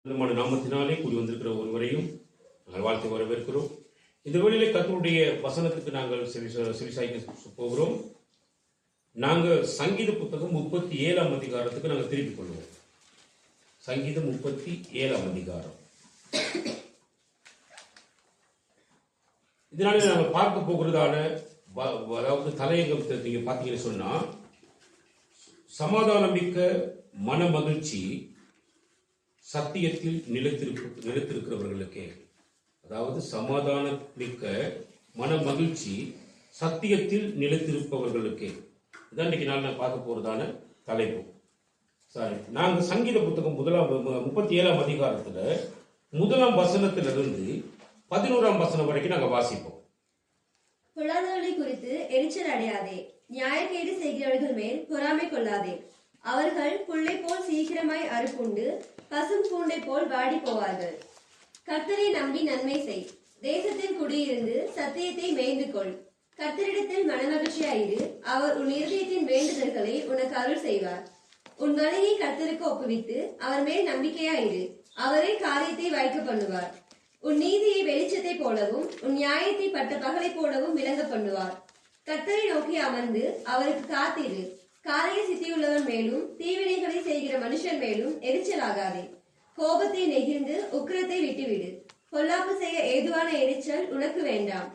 நம்முடைய நாமத்தினாலே கூடி வந்திருக்கிற ஒருவரையும் நாங்கள் வாழ்த்து வரவேற்கிறோம். இந்த வேளையிலே கர்த்தருடைய வசனத்துக்கு நாங்கள் செவிசாய்க்க போகிறோம். நாங்கள் சங்கீத புத்தகம் 37ஆம் அதிகாரத்துக்கு நாங்கள் திருப்பிக் கொள்வோம். சங்கீதம் 37ஆம் அதிகாரம். இதனால நாங்கள் பார்க்க போகிறதான அதாவது தலையங்கத்தை நீங்க பார்த்தீங்கன்னு சொன்னா, சமாதானம் மிக்க மன மகிழ்ச்சி சத்தியத்தில் நிலைத்திருக்கிறவர்களுக்கே. அதாவது சமாதானம் மிக்க மன மகிழ்ச்சி சத்தியத்தில் நிலைத்திருப்பவர்களுக்கே. இதான் இன்னைக்கு நான் பார்க்க போறதான தலைப்பு. சாரி, நாங்கள் சங்கீத புத்தகம் 37ஆம் அதிகாரத்துல 1ஆம் வசனத்திலிருந்து 11ஆம் வசனம் வரைக்கும் நாங்கள் வாசிப்போம். பொல்லாதவர்களை குறித்து எரிச்சல் அடையாதே, நியாயக்கேடு செய்கிறவர்கள் மேல் பொறாமை கொள்ளாதே. அவர்கள் புல்லை போல் சீக்கிரமாய் அறுப்புண்டு பசும் பூண்டை போல் வாடி போவார்கள். கர்த்தரை நம்பி நன்மை செய், தேசத்தில் குடியிருந்து சத்தியத்தை மேய்ந்து கொள். கர்த்தரிடத்தில் மனமகிழ்ச்சியாயிரு, அவர் உன் இருதயத்தின் வேண்டுதல்களை உனக்கு அருள் செய்வார். உன் வழியை கர்த்தருக்கு ஒப்புவித்து அவர் மேல் நம்பிக்கையாயிரு, அவரே காரியத்தை வாய்க்க பண்ணுவார். உன் நீதியை வெளிச்சத்தை போலவும் உன் நியாயத்தை பட்ட பகலை போலவும் விளங்க பண்ணுவார். கர்த்தரை நோக்கி அமர்ந்து அவருக்கு காத்திரு. காரிய சித்தியுள்ளவன் மேலும் தீவினைகளை செய்கிற மனுஷன் மேலும் எரிச்சலாகாதே. கோபத்தை நெகிழ்ந்து உக்கிரத்தை விட்டுவிடு. பொல்லாப்பு செய்ய ஏதுவான எரிச்சல் உனக்கு வேண்டாம்.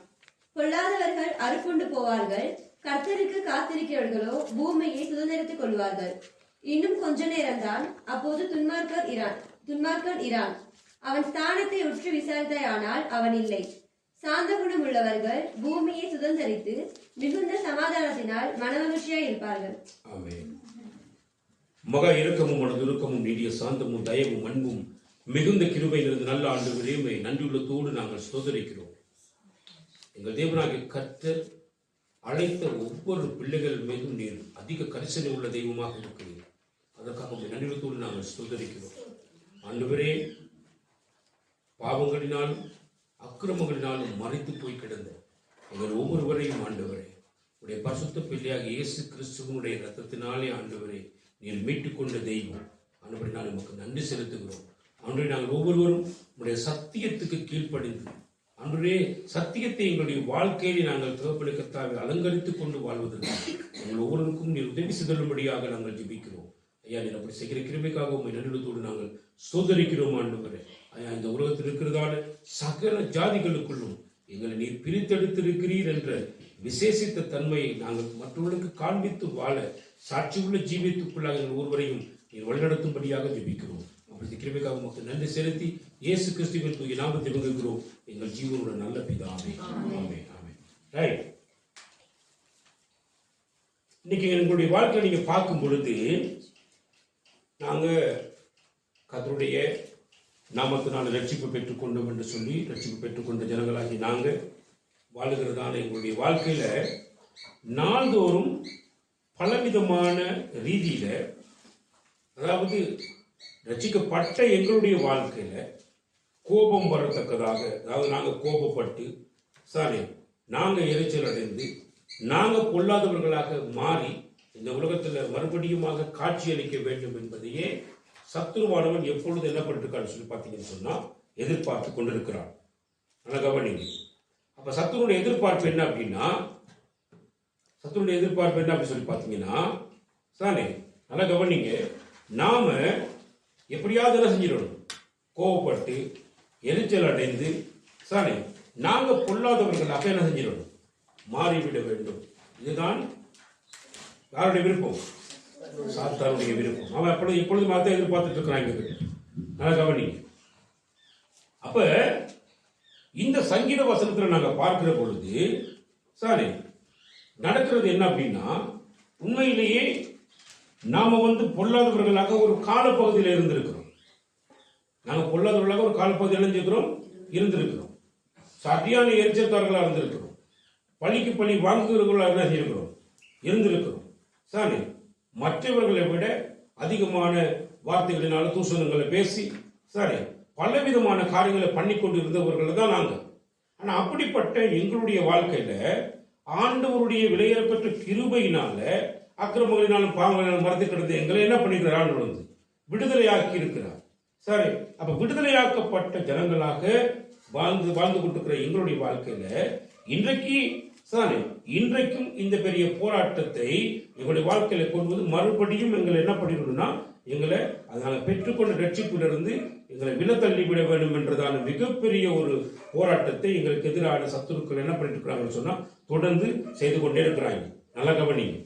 பொல்லாதவர்கள் அறுப்புண்டு போவார்கள், கர்த்தருக்கு காத்திருக்கிறவர்களோ பூமியை சுதந்திரத்துக் கொள்வார்கள். இன்னும் கொஞ்ச நேரம்தான், அப்போது துன்மார்க்கன் இரான். அவன் ஸ்தானத்தை உற்று விசாரித்தாயானால் அவன் இல்லை. சாந்த குணம் உள்ளவர்கள் பூமியை சுதந்திரித்து மிகுந்த சமாதானத்தினால் மனமகிழ்ச்சியாய் இருப்பார்கள். ஆமென். மகா இரக்கமும் மனதுருக்கமும் நீடிய சாந்தமும் தயவும் அன்பும் மிகுந்த கிருபையிலிருந்து நல்ல ஆண்டவரே, நன்றியுள்ளத்தோடு நாங்கள் ஸ்தோத்திரிக்கிறோம். எங்கள் தேவனாகிய கர்த்தர் அழைத்த ஒவ்வொரு பிள்ளைகள் மீதும் நீர் அதிக கரிசனை உள்ள தெய்வமாக இருக்கிறீர். அதற்காக நன்றியுள்ளத்தோடு நாங்கள் ஸ்தோத்திரிக்கிறோம். ஆண்டவரே, பாவங்களினாலும் அக்கிரமங்களினாலும் மறைத்து போய் கிடந்த எங்கள் ஒவ்வொருவரையும் ஆண்டவரே, உடைய பரிசுத்த பிள்ளையாக இயேசு கிறிஸ்துவனுடைய ரத்தத்தினாலே ஆண்டவரே நீர் மீட்டுக் கொண்ட தெய்வம். ஆண்டவரே, நாங்கள் நமக்கு நன்றி செலுத்துகிறோம். ஆண்டவரே, நாங்கள் ஒவ்வொருவரும் உடைய சத்தியத்துக்கு கீழ்ப்படிந்து ஆண்டவரே சத்தியத்தை எங்களுடைய வாழ்க்கையை நாங்கள் தகப்பனுக்கத்தாவை அலங்கரித்துக் கொண்டு வாழ்வதற்கு எங்கள் ஒவ்வொருவருக்கும் நீர் உதவி செய்தலும்படியாக நாங்கள் ஜெபிக்கிறோம். ஐயா, நீர் அப்படி செய்கிற கிருபைக்காக உண்மை நன்றியோடு நாங்கள் சோதரிக்கிறோம். ஆண்டவரே, ஐயா, இந்த உலகத்தில் இருக்கிறதான சகல ஜாதிகளுக்குள்ளும் எங்களை நீர் பிரித்தெடுத்திருக்கிறீர் என்ற விசேஷித்த தன்மையை நாங்கள் மற்றவர்களுக்கு காண்பித்து வாழ சாட்சியுள்ள ஜீவியத்துக்குள்ளாக எங்கள் ஒருவரையும் நீர் வழிநடத்தும்படியாக ஜெபிக்கிறோம். அப்படி கிருபைக்காக உங்களுக்கு நன்றி செலுத்தி இயேசு கிறிஸ்துவின் தூய நாமத்தை வணங்குகிறோம் எங்கள் ஜீவனோட நல்ல பிதாவே. ஆமென். ஆமென். ரைட். இன்னைக்கு எங்களுடைய வாழ்க்கையை நீங்க பார்க்கும் பொழுது நாங்க கர்த்தருடைய நாமத்தினால் ரட்சிப்பு பெற்றுக்கொண்டோம் என்று சொல்லி ரட்சிப்பு பெற்றுக்கொண்ட ஜனங்களாகி நாங்கள் வாழுகிறதான எங்களுடைய வாழ்க்கையில நாள்தோறும் பலவிதமான ரீதியில, அதாவது ரட்சிக்கப்பட்ட எங்களுடைய வாழ்க்கையில கோபம் வரத்தக்கதாக, அதாவது நாங்கள் கோபப்பட்டு நாங்கள் எரிச்சல் அடைந்து நாங்கள் பொல்லாதவர்களாக மாறி இந்த உலகத்துல மறுபடியுமாக காட்சி அளிக்க வேண்டும் என்பதையே சத்துருவானவன் எப்பொழுது என்ன பண்ணிருக்கான்னு சொல்லி பார்த்தீங்கன்னு சொன்னா எதிர்பார்த்து கொண்டிருக்கிறான். நல்லா கவனிங்க. அப்ப சத்துருடைய எதிர்பார்ப்பு என்ன அப்படின்னா, அப்படி சொல்லி பார்த்தீங்கன்னா நல்லா கவனிங்க, நாம எப்படியாவது என்ன செஞ்சிடணும், கோவப்பட்டு எரிச்சல் அடைந்து நாங்க பொல்லாதவர்களாக என்ன செஞ்சிடணும், மாறிவிட வேண்டும். இதுதான் யாருடைய விருப்பம்? சாத்தானுடைய விருப்பம். அவன் எப்பொழுதும் அதை எதிர்பார்த்துட்டு இருக்கிறாங்க. நல்லா கவனிங்க. அப்ப இந்த சங்கீத வசனத்துல நாங்க பார்க்கிற பொழுது நடக்கிறது என்ன அப்படின்னா, உண்மையிலேயே நாம பொல்லாதவர்களாக ஒரு காலப்பகுதியில் இருந்திருக்கிறோம். நாங்க பொல்லாதவர்களாக ஒரு காலப்பகுதியில் இருந்திருக்கிறோம். சரியான எரிச்சல்காரர்களாக இருந்திருக்கிறோம். பழிக்கு பழி வாங்குகிறவர்களாக இருந்திருக்கிறோம். மற்றவர்களை விட அதிகமான வார்த்தைகளினால தூஷணங்களை பேசி பலவிதமான காரியங்களை பண்ணிக்கொண்டு இருந்தவர்கள் தான் நாங்கள். ஆனா அப்படிப்பட்ட எங்களுடைய வாழ்க்கையில ஆண்டவருடைய விலையேறப்பட்ட கிருபையினால அக்கிரமங்களினாலும் பாவங்களினாலும் மறந்து கிடந்து எங்களை என்ன பண்ணிக்கிறார்? விடுதலையாக்கி இருக்கிறார். சரி, அப்ப விடுதலையாக்கப்பட்ட ஜனங்களாக வாழ்ந்து கொண்டிருக்கிற எங்களுடைய வாழ்க்கையில இன்றைக்கும் இந்த பெரிய போராட்டத்தை எங்களுடைய வாழ்க்கையில கொண்டு வந்து மறுபடியும் எங்களை என்ன பண்ணிக்கணும்னா, எங்களை அதனால பெற்றுக்கொண்ட ரட்சிப்பிலிருந்து எங்களை விலத்தள்ளி விட வேண்டும் என்றதான மிகப்பெரிய ஒரு போராட்டத்தை எங்களுக்கு எதிரான சத்துருக்கள் என்ன பண்ணிட்டு இருக்கிறாங்கன்னு சொன்னா தொடர்ந்து செய்து கொண்டே இருக்கிறாங்க. நல்லா கவனிங்க.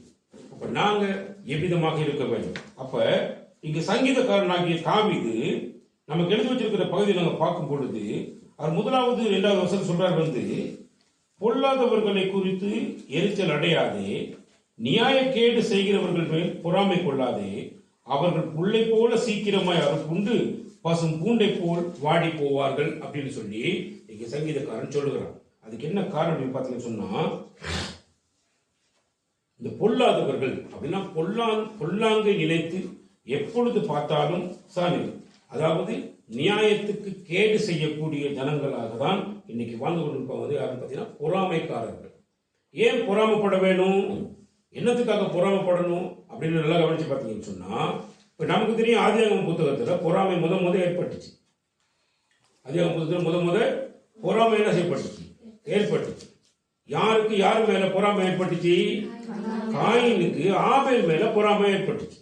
அப்ப நாங்க எவ்விதமாக இருக்க வேண்டும்? அப்ப இங்க சங்கீதக்காரனாகிய தாவீது நமக்கு எழுதி வச்சிருக்கிற பகுதியை நாங்க பார்க்கும் பொழுது அவர் 1வது 2வது வசனம் சொல்றாரு, பொல்லாதவர்களை குறித்து எரிச்சல் அடையாதே, நியாயக்கேடு செய்கிறவர்கள் மேல் பொறாமை கொள்ளாதே, அவர்கள் புல்லை போல சீக்கிரமாய் அறுப்புண்டு பசும் பூண்டை போல் வாடி போவார்கள் அப்படின்னு சொல்லி இங்க சங்கீதக்காரன் சொல்லுகிறான். அதுக்கு என்ன காரணம் பார்த்தீங்கன்னு சொன்னா, இந்த பொல்லாதவர்கள் அப்படின்னா பொல்லாங்கை நினைத்து எப்பொழுது பார்த்தாலும் அதாவது நியாயத்துக்கு கேடு செய்யக்கூடிய ஜனங்களாக தான் இன்னைக்கு வாழ்ந்து கொண்டிருப்பவங்க யாருன்னு பார்த்தீங்கன்னா பொறாமைக்காரர்கள். ஏன் பொறாமப்பட வேணும்? என்னத்துக்காக பொறாமப்படணும் அப்படின்னு நல்லா கவனிச்சு பார்த்தீங்கன்னு சொன்னா, இப்போ நமக்கு தெரியும் ஆதியாகம புத்தகத்தில் பொறாமை முத ஏற்பட்டுச்சு. ஆதியாகம புத்தகத்தில் முத பொறாமை என்ன செய்யப்பட்டுச்சு? ஏற்பட்டுச்சு. யாருக்கு யார் மேல பொறாமை ஏற்பட்டுச்சு? காயினுக்கு ஆபேல் மேல பொறாமை ஏற்பட்டுச்சு.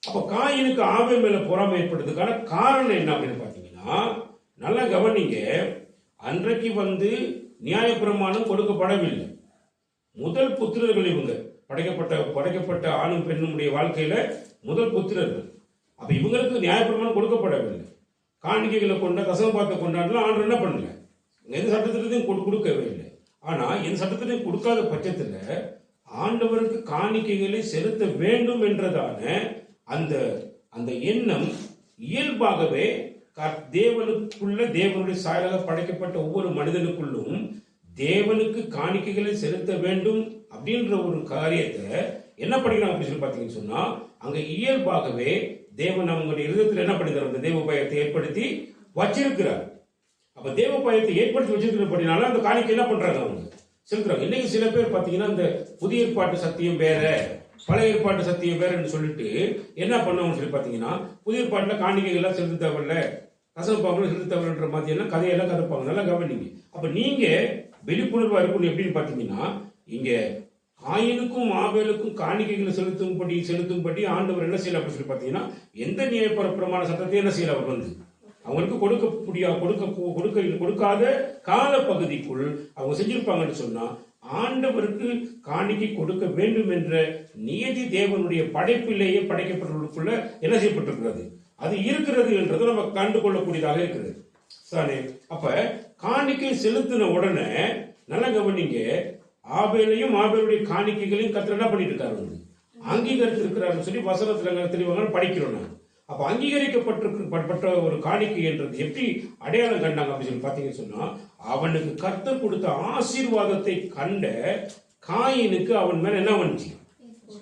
அப்ப காயினுக்கு ஆபேல் மேல பொறாமை ஏற்பட்டதுக்கான காரணம் என்ன அப்படின்னு பாத்தீங்கன்னா, நல்லா கவனிங்க. அன்றைக்கு நியாயப்பிரமாணம் கொடுக்கப்படவில்லை. முதல் புத்திரர்கள் இவங்க படைக்கப்பட்ட ஆணும் பெண்ணுடைய வாழ்க்கையில முதல் புத்திரர்கள். அப்ப இவங்களுக்கு நியாயப்பிரமாணம் கொடுக்கப்படவில்லை. காணிக்கைகளை கொண்ட தசமபாத்தை கொண்டாடலாம் ஆண்டு என்ன பண்ணல, எந்த சட்டத்திலையும் கொடுக்கவே இல்லை. ஆனா எந்த சட்டத்திலையும் கொடுக்காத பட்சத்துல ஆண்டவருக்கு காணிக்கைகளை செலுத்த வேண்டும் என்றதான அந்த எண்ணம் இயல்பாகவே தேவனுடைய சாயலாக படைக்கப்பட்ட ஒவ்வொரு மனிதனுக்குள்ளும் தேவனுக்கு காணிக்கைகளை செலுத்த வேண்டும் அப்படின்ற ஒரு காரியத்தை என்ன பண்ணிக்கலாம் அப்படின்னு சொல்லி பார்த்தீங்கன்னு சொன்னா, அங்க இயல்பாகவே தேவன் அவங்களுடைய இருதயத்தில் என்ன பண்ணிருந்தார்? அந்த தேவ பயத்தை ஏற்படுத்தி வச்சிருக்கிறார். அப்ப தேவ பயத்தை ஏற்படுத்தி வச்சிருக்கிறபடினால அந்த காணிக்கை என்ன பண்றாங்க? அவங்க செலுத்துறாங்க. இன்னைக்கு சில பேர் பார்த்தீங்கன்னா இந்த புதிய ஏற்பாட்டு சத்தியம் வேற, பழைய ஏற்பாட்டு சத்தியம் வேறன்னு சொல்லிட்டு என்ன பண்ணுவாங்கன்னு சொல்லி பார்த்தீங்கன்னா, புதிய ஏற்பாட்டுல காணிக்கைகள்லாம் செலுத்த தேவையில்ல, கசப்பாங்களும் செலுத்த தேவைன்ற மாதிரி எல்லாம் கதையெல்லாம் கதைப்பாங்க. நல்லா கவனிங்க. அப்ப நீங்க விழிப்புணர்வா இருக்கணும். எப்படின்னு பார்த்தீங்கன்னா, இங்க காயினுக்கும் ஆபேலுக்கும் காணிக்கைகளை செலுத்தும்படி ஆண்டவர் என்ன செய்யல அப்படின்னு சொல்லி பார்த்தீங்கன்னா, எந்த நியாயப்பிரமாண சட்டத்தை என்ன செய்யல? அவர் அவங்களுக்கு கொடுக்காத கால பகுதிக்குள் அவங்க செஞ்சிருப்பாங்கன்னு சொன்னா, ஆண்டவருக்கு காணிக்கை கொடுக்க வேண்டும் என்ற நியதி தேவனுடைய படைப்பிலேயே படைக்கப்பட்டவர்களுக்குள்ள என்ன செய்யப்பட்டிருக்கிறது? அது இருக்கிறது என்றதை நம்ம கண்டு கொள்ளக்கூடியதாக இருக்கிறது. அப்ப காணிக்கை செலுத்தின உடனே நல்ல கவனிங்க, ஆபேலுடைய காணிக்கைகளையும் கர்த்தர் என்ன பண்ணிட்டு இருக்காரு? அங்கீகரித்து இருக்கிறாருன்னு சொல்லி வசனத்துல தெளிவாக படிக்கிறோம். நான் அப்ப அங்கீகரிக்கப்பட்ட ஒரு காணிக்கை என்றது எப்படி அடையாளம் கண்டாங்க அப்படின்னு சொல்லி பாத்தீங்கன்னு சொன்னா, அவனுக்கு கர்த்தர் கொடுத்த ஆசீர்வாதத்தை கண்ட காயினுக்கு அவன் மேல என்ன வந்துச்சு?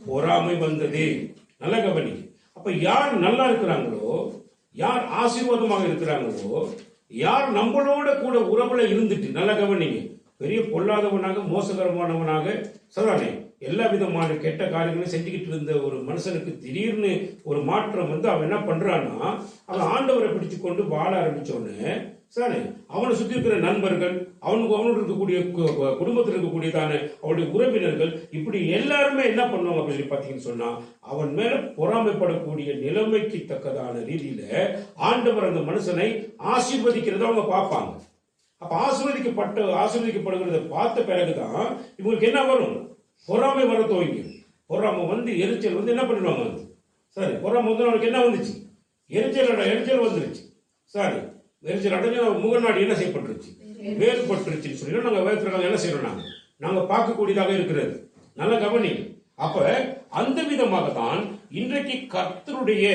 பொறாமை வந்தது. நல்லா கவனிங்க. அப்ப யார் நல்லா இருக்கிறாங்களோ, யார் ஆசீர்வாதமாக இருக்கிறாங்களோ, யார் நம்மளோட கூட உறவுல இருந்துட்டு, நல்லா கவனிங்க, பெரிய பொல்லாதவனாக மோசகரமானவனாக எல்லா விதமான கெட்ட காரியங்களையும் செஞ்சுக்கிட்டு இருந்த ஒரு மனுஷனுக்கு திடீர்னு ஒரு மாற்றம் அவன் என்ன பண்றான்னா, அவன் ஆண்டவரை பிடிச்சு கொண்டு வாழ ஆரம்பிச்சோன்னு அவனை சுத்தி இருக்கிற நண்பர்கள், அவனோட இருக்கக்கூடிய குடும்பத்தில் இருக்கக்கூடியதான அவனுடைய உறவினர்கள், இப்படி எல்லாருமே என்ன பண்ணுவாங்க அப்படின்னு சொல்லி பாத்தீங்கன்னு சொன்னா, அவன் மேல பொறாமைப்படக்கூடிய நிலைமைக்கு தக்கதான ரீதியில ஆண்டவர் அந்த மனுஷனை ஆசீர்வதிக்கிறத அவங்க பார்ப்பாங்க. அப்ப ஆசீர்வதிக்கப்படுகிறத பார்த்த பிறகுதான் இவங்களுக்கு என்ன வரும்? பொறாமை வர துவங்கி. பொறாமை எரிச்சல் என்ன பண்ணிடுவாங்க? பொறாமை அவனுக்கு என்ன வந்துச்சு? எரிச்சல் வந்துருச்சு. எரிச்சல் அடைஞ்சு முகநாடி என்ன செய்யப்பட்டுருச்சு? வேறுபட்டுருச்சுன்னு சொல்லி நாங்க வேறு என்ன செய்யறோம்? நாங்க பார்க்கக்கூடியதாக இருக்கிறது. நல்ல கவனி. அப்ப அந்த விதமாக தான் இன்றைக்கு கர்த்தருடைய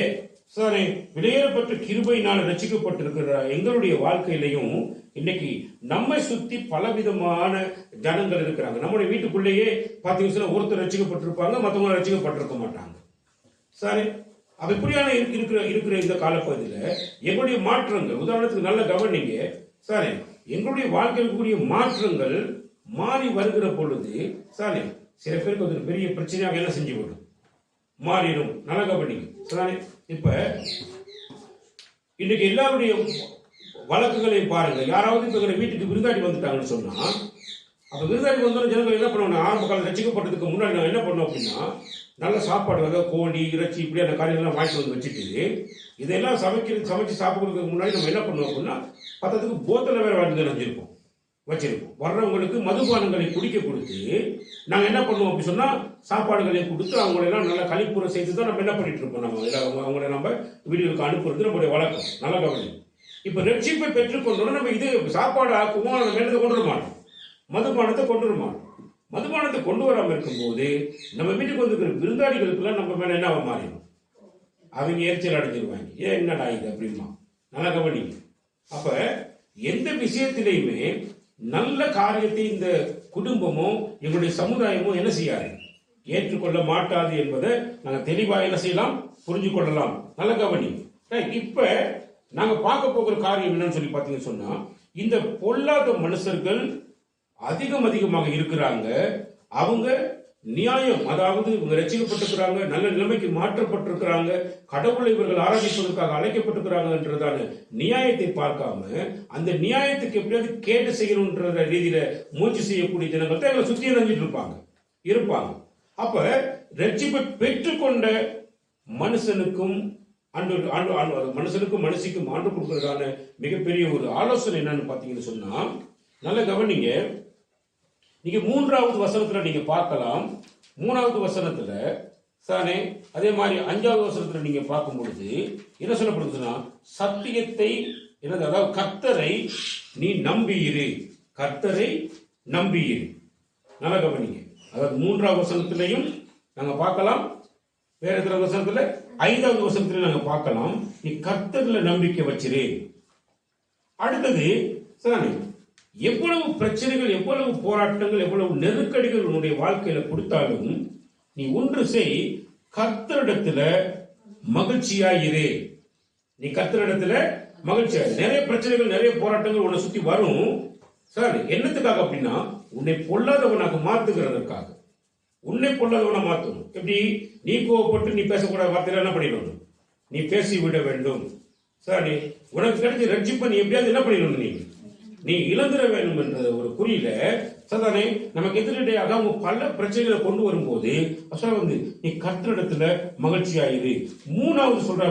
விலையேறப்பட்ட கிருபையினால் ரட்சிக்கப்பட்டிருக்கிற எங்களுடைய வாழ்க்கையிலையும் இன்னைக்கு நம்மை சுத்தி பலவிதமான ஜனங்கள் இருக்கிறாங்க. நம்முடைய வீட்டுக்குள்ளேயே பாத்தீங்கன்னா ஒருத்தர் ரட்சிக்கப்பட்டிருப்பாங்க, மற்றவங்க ரட்சிக்கப்பட்டிருக்க மாட்டாங்க. அப்ப இப்படியான இருக்கிற இந்த காலப்பகுதியில் எங்களுடைய மாற்றங்கள், உதாரணத்துக்கு நல்ல கவனிங்க, எங்களுடைய வாழ்க்கையில் கூடிய மாற்றங்கள் மாறி வருகிற பொழுது சில பேருக்கு ஒரு பெரிய பிரச்சனையாக என்ன செஞ்சு விடும்? மாறிடும். நல்ல கவனிங்க. இப்ப இன்னைக்கு எல்லாருடைய வழக்குகளையும் பாருங்க. யாராவது இப்ப எங்க வீட்டுக்கு விருந்தாடி வந்துட்டாங்கன்னு சொன்னா, அப்ப விருந்தாடி வந்தோம் ஜனங்கள் என்ன பண்ணுவாங்க, ஆரம்ப காலம் ரசிக்கப்பட்டதுக்கு முன்னாடி நான் என்ன பண்ணோம் அப்படின்னா, நல்ல சாப்பாடு, அதாவது கோழி இறைச்சி இப்படியான காரியங்கள்லாம் வாங்கிட்டு வந்து வச்சுட்டு இதெல்லாம் சமைச்சு சாப்பிடுறதுக்கு முன்னாடி நம்ம என்ன பண்ணுவோம் அப்படின்னா, பத்தத்துக்கு போத்தல வேற வாங்கி நினைஞ்சிருப்போம் வச்சிருப்போம். வர்றவங்களுக்கு மதுபானங்களை குடிக்க கொடுத்து நாங்க என்ன பண்ணுவோம் அப்படி சொன்னா, சாப்பாடுகளை கொடுத்து அவங்களெல்லாம் நல்லா கழிப்புற செய்து தான் நம்ம என்ன பண்ணிட்டு இருப்போம். நம்ம அவங்கள நம்ம வீடுகளுக்கு அனுப்புறது நம்மளுடைய வழக்கம். நல்லா கவனி. இப்ப ரட்சிப்பை பெற்றுக்கொண்டோம், நம்ம இது சாப்பாடு ஆக்குவோம், நம்ம என்னத்தை கொண்டு வர மாட்டோம், மதுபானத்தை கொண்டு வர மாட்டோம். மதுபானத்தை கொண்டு வராம இருக்கும்போது நம்ம வீட்டுக்கு வந்துருக்கிற விருந்தாளிகளுக்கெல்லாம் நம்ம மேல என்ன மாறிடும், அவங்க எரிச்சல் அடைஞ்சிருவாங்க. ஏன் என்னடா இது அப்படிமா. நல்லா கவனி. அப்ப எந்த விஷயத்திலையுமே நல்ல காரியத்தை இந்த குடும்பமோ எங்களுடைய சமுதாயமோ என்ன செய்யாது, ஏற்றுக்கொள்ள மாட்டாது என்பதை நாங்க தெளிவா என்ன செய்யலாம், புரிஞ்சு கொள்ளலாம். நல்ல கவனி. இப்ப நாங்க பார்க்க போகிற காரியம் என்னன்னு சொல்லி பாத்தீங்கன்னு சொன்னா, இந்த பொல்லாத மனுஷர்கள் அதிகமாக இருக்கிறாங்க. அவங்க நியாயம், அதாவது இவங்க ரசிக்கப்பட்டிருக்கிறாங்க, நல்ல நிலைமைக்கு மாற்றப்பட்டிருக்கிறாங்க, கடவுளை இவர்கள் ஆராதிப்பதற்காக அழைக்கப்பட்டிருக்கிறாங்கன்றதான நியாயத்தை பார்க்காம அந்த நியாயத்துக்கு எப்படியாவது கேட்டு செய்யணும்ன்ற ரீதியில முயற்சி செய்யக்கூடிய ஜனங்கள் தான் எங்களை சுத்தி நினைஞ்சிட்டு இருப்பாங்க. அப்ப ரட்சிப்பை பெற்றுக்கொண்ட மனுஷனுக்கும் மனுஷிக்கும் ஆண்டு கொடுக்கிறதான மிகப்பெரிய ஒரு ஆலோசனை என்னன்னு பாத்தீங்கன்னு சொன்னா, நல்ல கவனிங்க. நீங்க 3வது வசனத்துல நீங்க பார்க்கலாம். 3வது வசனத்துல சானே, அதே மாதிரி 5வது வசனத்துல நீங்க பார்க்கும் பொழுது என்ன சொல்லப்படுதுன்னா, சத்தியத்தை என்னது, அதாவது கர்த்தரை நீ நம்பியிரு, கர்த்தரை நம்பியிரு. நல்ல கவனிங்க. அதாவது 3வது வசனத்திலையும் நாங்க பார்க்கலாம், வேற எத்தனை வசனத்துல 5வது வசனத்துல நாங்க பார்க்கலாம், நீ கர்த்தர்ல நம்பிக்கை வச்சிரு. அடுத்தது சானே, எவ்வளவு பிரச்சனைகள், எவ்வளவு போராட்டங்கள், எவ்வளவு நெருக்கடிகள் உன்னுடைய வாழ்க்கையில கொடுத்தாலும் நீ ஒன்று செய், கர்த்தரிடத்துல மகிழ்ச்சியாயிரு. நீ கர்த்தரிடத்துல மகிழ்ச்சியா. நிறைய பிரச்சனைகள், நிறைய போராட்டங்கள் உன்னை சுத்தி வரும். சார் என்னத்துக்காக அப்படின்னா, உன்னை பொல்லாதவனாக மாத்துகிறதற்காக. உன்னை பொல்லாதவனா மாத்தணும். எப்படி? நீ கோவப்பட்டு நீ பேசக்கூடாத வார்த்தையில என்ன பண்ணிடணும், நீ பேசி விட வேண்டும். சார் உனக்கு கிடைச்ச ரட்சிப்பை நீ எப்படியாவது என்ன பண்ணிடணும், நீ இழந்துட வேண்டும் என்ற ஒரு குறியில சதானே நமக்கு எதிரடையாக அவங்க பல பிரச்சனைகளை கொண்டு வரும்போது நீ கர்த்தரிடத்துல மகிழ்ச்சியாயிரு. 3வது சொல்ற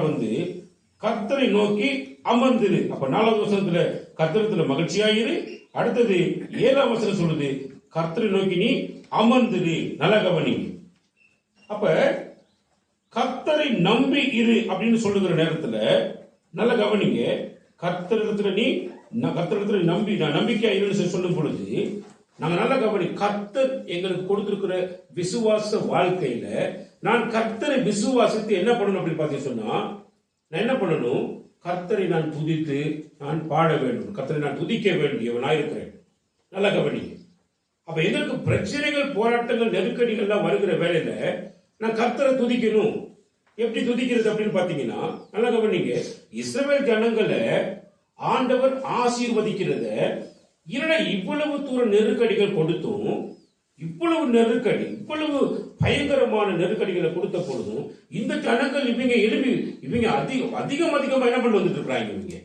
கர்த்தரை நோக்கி அமர்ந்துரு. அப்ப 4வது வசனத்துல கர்த்தரிடத்துல மகிழ்ச்சியாயிரு. அடுத்தது 7வது வசனம் சொல்லுது, கர்த்தரை நோக்கி நீ அமர்ந்துரு. நல்ல கவனி. அப்ப கர்த்தரை நம்பி இரு அப்படின்னு சொல்லுகிற நேரத்துல நல்ல கவனிங்க. கர்த்தரிடத்துல நீ கர்த்தரிடத்துல நம்பிக்கையா இருன்னு சொல்லும் பொழுது நாங்க நல்ல கவனி. கர்த்தர் எங்களுக்கு கொடுத்திருக்கிற விசுவாச வாழ்க்கையில நான் கர்த்தரை விசுவாசித்து என்ன பண்ணணும் அப்படின்னு பார்த்தீங்க சொன்னா, நான் என்ன பண்ணணும், கர்த்தரை நான் துதித்து நான் பாட வேண்டும், கர்த்தரை நான் துதிக்க வேண்டியவனா இருக்கிறேன். நல்ல கவனி. அப்ப எங்களுக்கு பிரச்சனைகள், போராட்டங்கள், நெருக்கடிகள்லாம் வருகிற வேலையில நான் கர்த்தரை துதிக்கணும். எப்படி துதிக்கிறது அப்படின்னு பாத்தீங்கன்னா, நல்ல கவனிங்க. இஸ்ரவேல் ஜனங்களை ஆண்டவர் ஆசீர்வதிக்கிறத இவ்வளவு தூர நெருக்கடிகள் கொடுத்தும், இவ்வளவு நெருக்கடி, இவ்வளவு பயங்கரமான நெருக்கடிகளை கொடுத்த பொழுதும் இந்த ஜனங்கள் இவங்க அதிகமா என்ன பண்ணி வந்துட்டு இருக்கிறாங்க,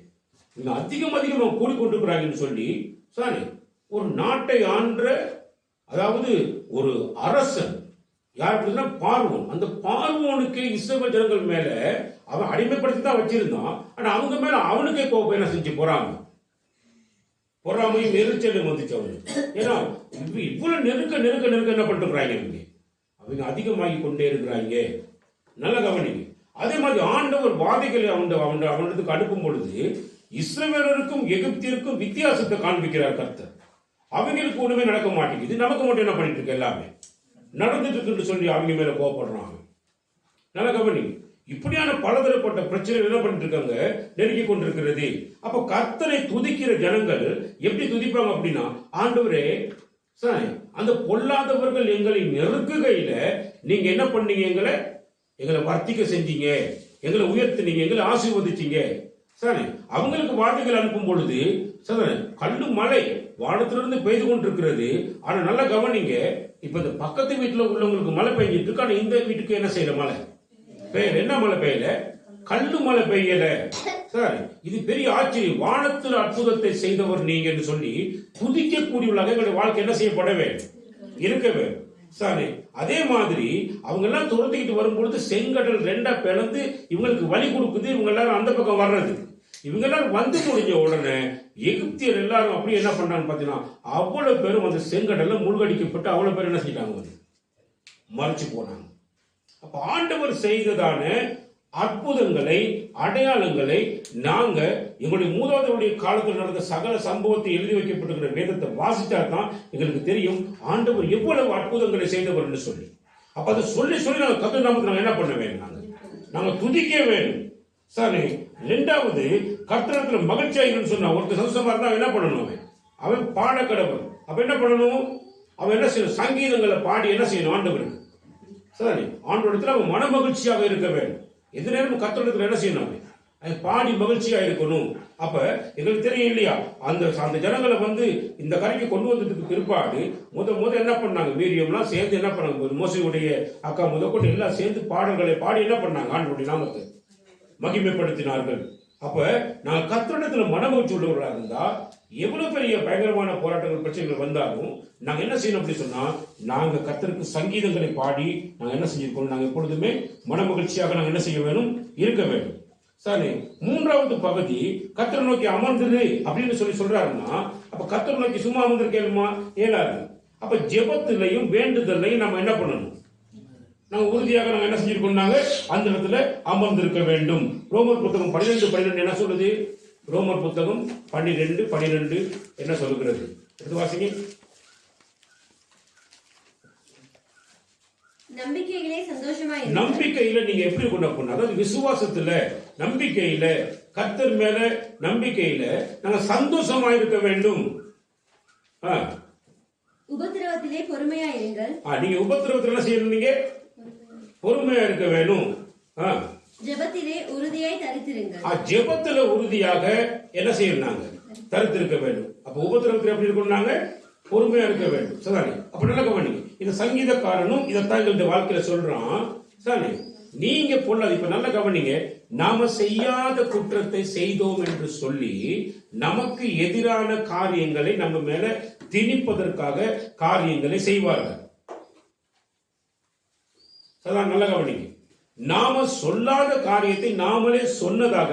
இவங்க அதிகமா கூடிக்கொண்டிருக்கிறாங்கன்னு சொல்லி சாரி, ஒரு நாட்டை ஆண்ட, அதாவது ஒரு அரசன் யார் பார்வோன். அந்த பார்வோனுக்கு இஸ்ரவேல் ஜனங்கள் மேல அவன் அடிமைப்படுத்தி தான் வச்சிருந்தான். ஆனா அவங்க மேல அவனுக்கே கோபம் என்ன செஞ்சு பொறாமையும் எரிச்சலும் வந்துச்சு அவனுக்கு. ஏன்னா இவ்வளவு நெருக்க என்ன பண்ணிட்டு அவங்க அதிகமாகி கொண்டே இருக்கிறாங்க. நல்ல கவனிங்க. அதே மாதிரி ஆண்டவர் வாதைகளை அவனுக்கு அனுப்பும் பொழுது இஸ்ரவேலருக்கும் எகிப்திற்கும் வித்தியாசத்தை காண்பிக்கிறார் கர்த்தர். அவங்களுக்கு ஒண்ணுமே நடக்க மாட்டேங்குது, நமக்கு மட்டும் என்ன பண்ணிட்டு இருக்கு, எல்லாமே நடந்துட்டு இருக்குன்னு சொல்லி அவங்க மேல கோவப்படுறாங்க. நல்ல கவனி. இப்படியான பலதரப்பட்ட பிரச்சனைகள் என்ன பண்ணிட்டு இருக்காங்க, நெருங்கி கொண்டிருக்கிறது. அப்ப கர்த்தரை துதிக்கிற ஜனங்கள் எப்படி துதிப்பாங்க அப்படின்னா, ஆண்டவரே அந்த பொல்லாதவர்கள் எங்களை நெருக்குகையில நீங்க என்ன பண்ணீங்க, எங்களை வர்த்திக்க செஞ்சீங்க, எங்களை உயர்த்தினீங்க, எங்களை ஆசீர்வதிச்சீங்க. சரி, அவங்களுக்கு வார்த்தைகள் அனுப்பும் பொழுது கல்லு மழை வானத்திலிருந்து பெய்து கொண்டிருக்கிறது. ஆனா நல்லா கவனிங்க, இப்ப இந்த பக்கத்து வீட்டுல உள்ளவங்களுக்கு மழை பெய்ஞ்சிட்டு இருக்கு. ஆனா இந்த வீட்டுக்கு என்ன செய்யற மழை பெய்யல. என்ன மழை பெய்யல, கல்லு மழை பெய்யல. சரி, இது பெரிய ஆச்சரியம். வானத்தில் அற்புதத்தை செய்தவர் நீங்க என்று சொல்லி துதிக்கக்கூடியவர்களாக எங்களுடைய வாழ்க்கை என்ன செய்யப்பட வேண்டும், இருக்க வேண்டும். சரி, அதே மாதிரி அவங்க எல்லாம் துரத்திக்கிட்டு வரும்பொழுது செங்கடல் ரெண்டா பிளந்து இவங்களுக்கு வழி கொடுக்குது. இவங்க எல்லாரும் அந்த பக்கம் வர்றது. இவங்க எல்லாரும் வந்து முடிஞ்ச உடனே எகிப்தியர் எல்லாரும் அப்படி என்ன பண்றாங்க பாத்தீங்கன்னா, அவ்வளவு பேரும் அந்த செங்கடல்ல மூழ்கடிக்கப்பட்டு அவ்வளவு பேர் என்ன செய்யறாங்க, மறைச்சு போனாங்க. அப்ப ஆண்டவர் செய்ததான அற்புதங்களை, அடையாளங்களை நாங்க எங்களுடைய மூதாதையருடைய காலத்தில் நடந்த சகல சம்பவத்தை எழுதி வைக்கப்பட்டிருக்கிற வேதத்தை வாசிச்சா தான் எங்களுக்கு தெரியும் ஆண்டவர் எவ்வளவு அற்புதங்களை செய்தவர் என்று சொல்லி. அப்ப அதை சொல்லி சொல்லி நாங்கள் கர்த்தர் நாமத்தை நாங்கள் என்ன பண்ண வேண்டும், நாங்க துதிக்க வேண்டும். சரி, இரண்டாவது கர்த்தரத்துல மகிழ்ச்சியாயிருன்னு சொன்னா ஒருத்தர் சந்தோஷமா இருந்தா என்ன பண்ணணும், அவன் பாடக்கடவன். அப்ப என்ன பண்ணணும், அவன் என்ன செய்யணும், சங்கீதங்களை பாடி என்ன செய்யணும் ஆண்டவருக்கு. சரி, ஆண்டவரிடத்துல அவன் மன மகிழ்ச்சியாக இருக்க வேண்டும். எந்த நேரம் கர்த்தரிடத்துல என்ன செய்யணும், அவன் பாடி மகிழ்ச்சியா இருக்கணும். அப்ப எங்களுக்கு தெரியும் இல்லையா, அந்த ஜனங்களை வந்து இந்த கரைக்கு கொண்டு வந்ததுக்கு பிற்பாடு முத என்ன பண்ணாங்க, வீரியம்லாம் சேர்ந்து என்ன பண்ணாங்க, மோசையுடைய அக்கா கொண்டு எல்லாம் சேர்ந்து பாடல்களை பாடி என்ன பண்ணாங்க, ஆண்டவருடைய நாமத்தை மகிமைப்படுத்தினார்கள். அப்ப நாங்கள் கர்த்தரிடத்துல மனமகிழ்ச்சி உள்ளவர்களாக இருந்தா எவ்வளவு பெரிய பயங்கரமான போராட்டங்கள், பிரச்சனைகள் வந்தாலும் நாங்க என்ன செய்யணும் அப்படி சொன்னா, நாங்க கர்த்தருக்கு சங்கீதங்களை பாடி நாங்க என்ன செஞ்சிருக்கோம், நாங்க எப்பொழுதுமே மனமகிழ்ச்சியாக நாங்க என்ன செய்ய வேண்டும், இருக்க வேண்டும். சரி, மூன்றாவது பகுதி கர்த்தரை நோக்கி அமர்ந்தது அப்படின்னு சொல்றாருன்னா, அப்ப கர்த்தரை நோக்கி சும்மா அமர்ந்திருக்கேனுமா, இயலாது. அப்ப ஜெபத்திலையும் வேண்டுதலையும் நம்ம என்ன பண்ணணும், நாங்க உறுதியாக நாங்க என்ன செஞ்சிருக்கோம், அந்த இடத்துல அமர்ந்திருக்க வேண்டும். ரோமர் புத்தகம் 12:12 என்ன சொல்லுது, ரோமர் புத்தகம் 12:12 என்ன சொல்லுகிறது, எடுத்து வாசிங்க. நம்பிக்கையிலே சந்தோஷமா நம்பிக்கையில நீங்க எப்படி கொண்டு போகணும், அதாவது விசுவாசத்துல, நம்பிக்கையில, கர்த்தர் மேல நம்பிக்கையில நாங்க சந்தோஷமா இருக்க வேண்டும். உபத்திரவத்திலே பொறுமையா இருங்கள். நீங்க உபத்திரவத்துல என்ன செய்யணும், நீங்க பொறுமையா இருக்க வேணும். ஜெபத்திலே உறுதியாய் தரித்திருங்கள். ஜெபத்துல உறுதியாக என்ன செய்யணும், தரித்திருக்க வேண்டும். அப்ப உபத்திரவத்தில் எப்படி இருக்கணும், பொறுமையா இருக்க வேண்டும். சரி, அப்ப நல்ல கவனிங்க. இந்த சங்கீதக்காரனும் இதைத்தான் எங்களுடைய வாழ்க்கையில சொல்றான். சரி, நீங்க பொருளாது இப்ப நல்ல கவனிங்க. நாம செய்யாத குற்றத்தை செய்தோம் என்று சொல்லி நமக்கு எதிரான காரியங்களை நம்ம மேல திணிப்பதற்காக காரியங்களை செய்வார்கள். நல்ல கவனிங்க. நாம சொல்லாத காரியத்தை நாமளே சொன்னதாக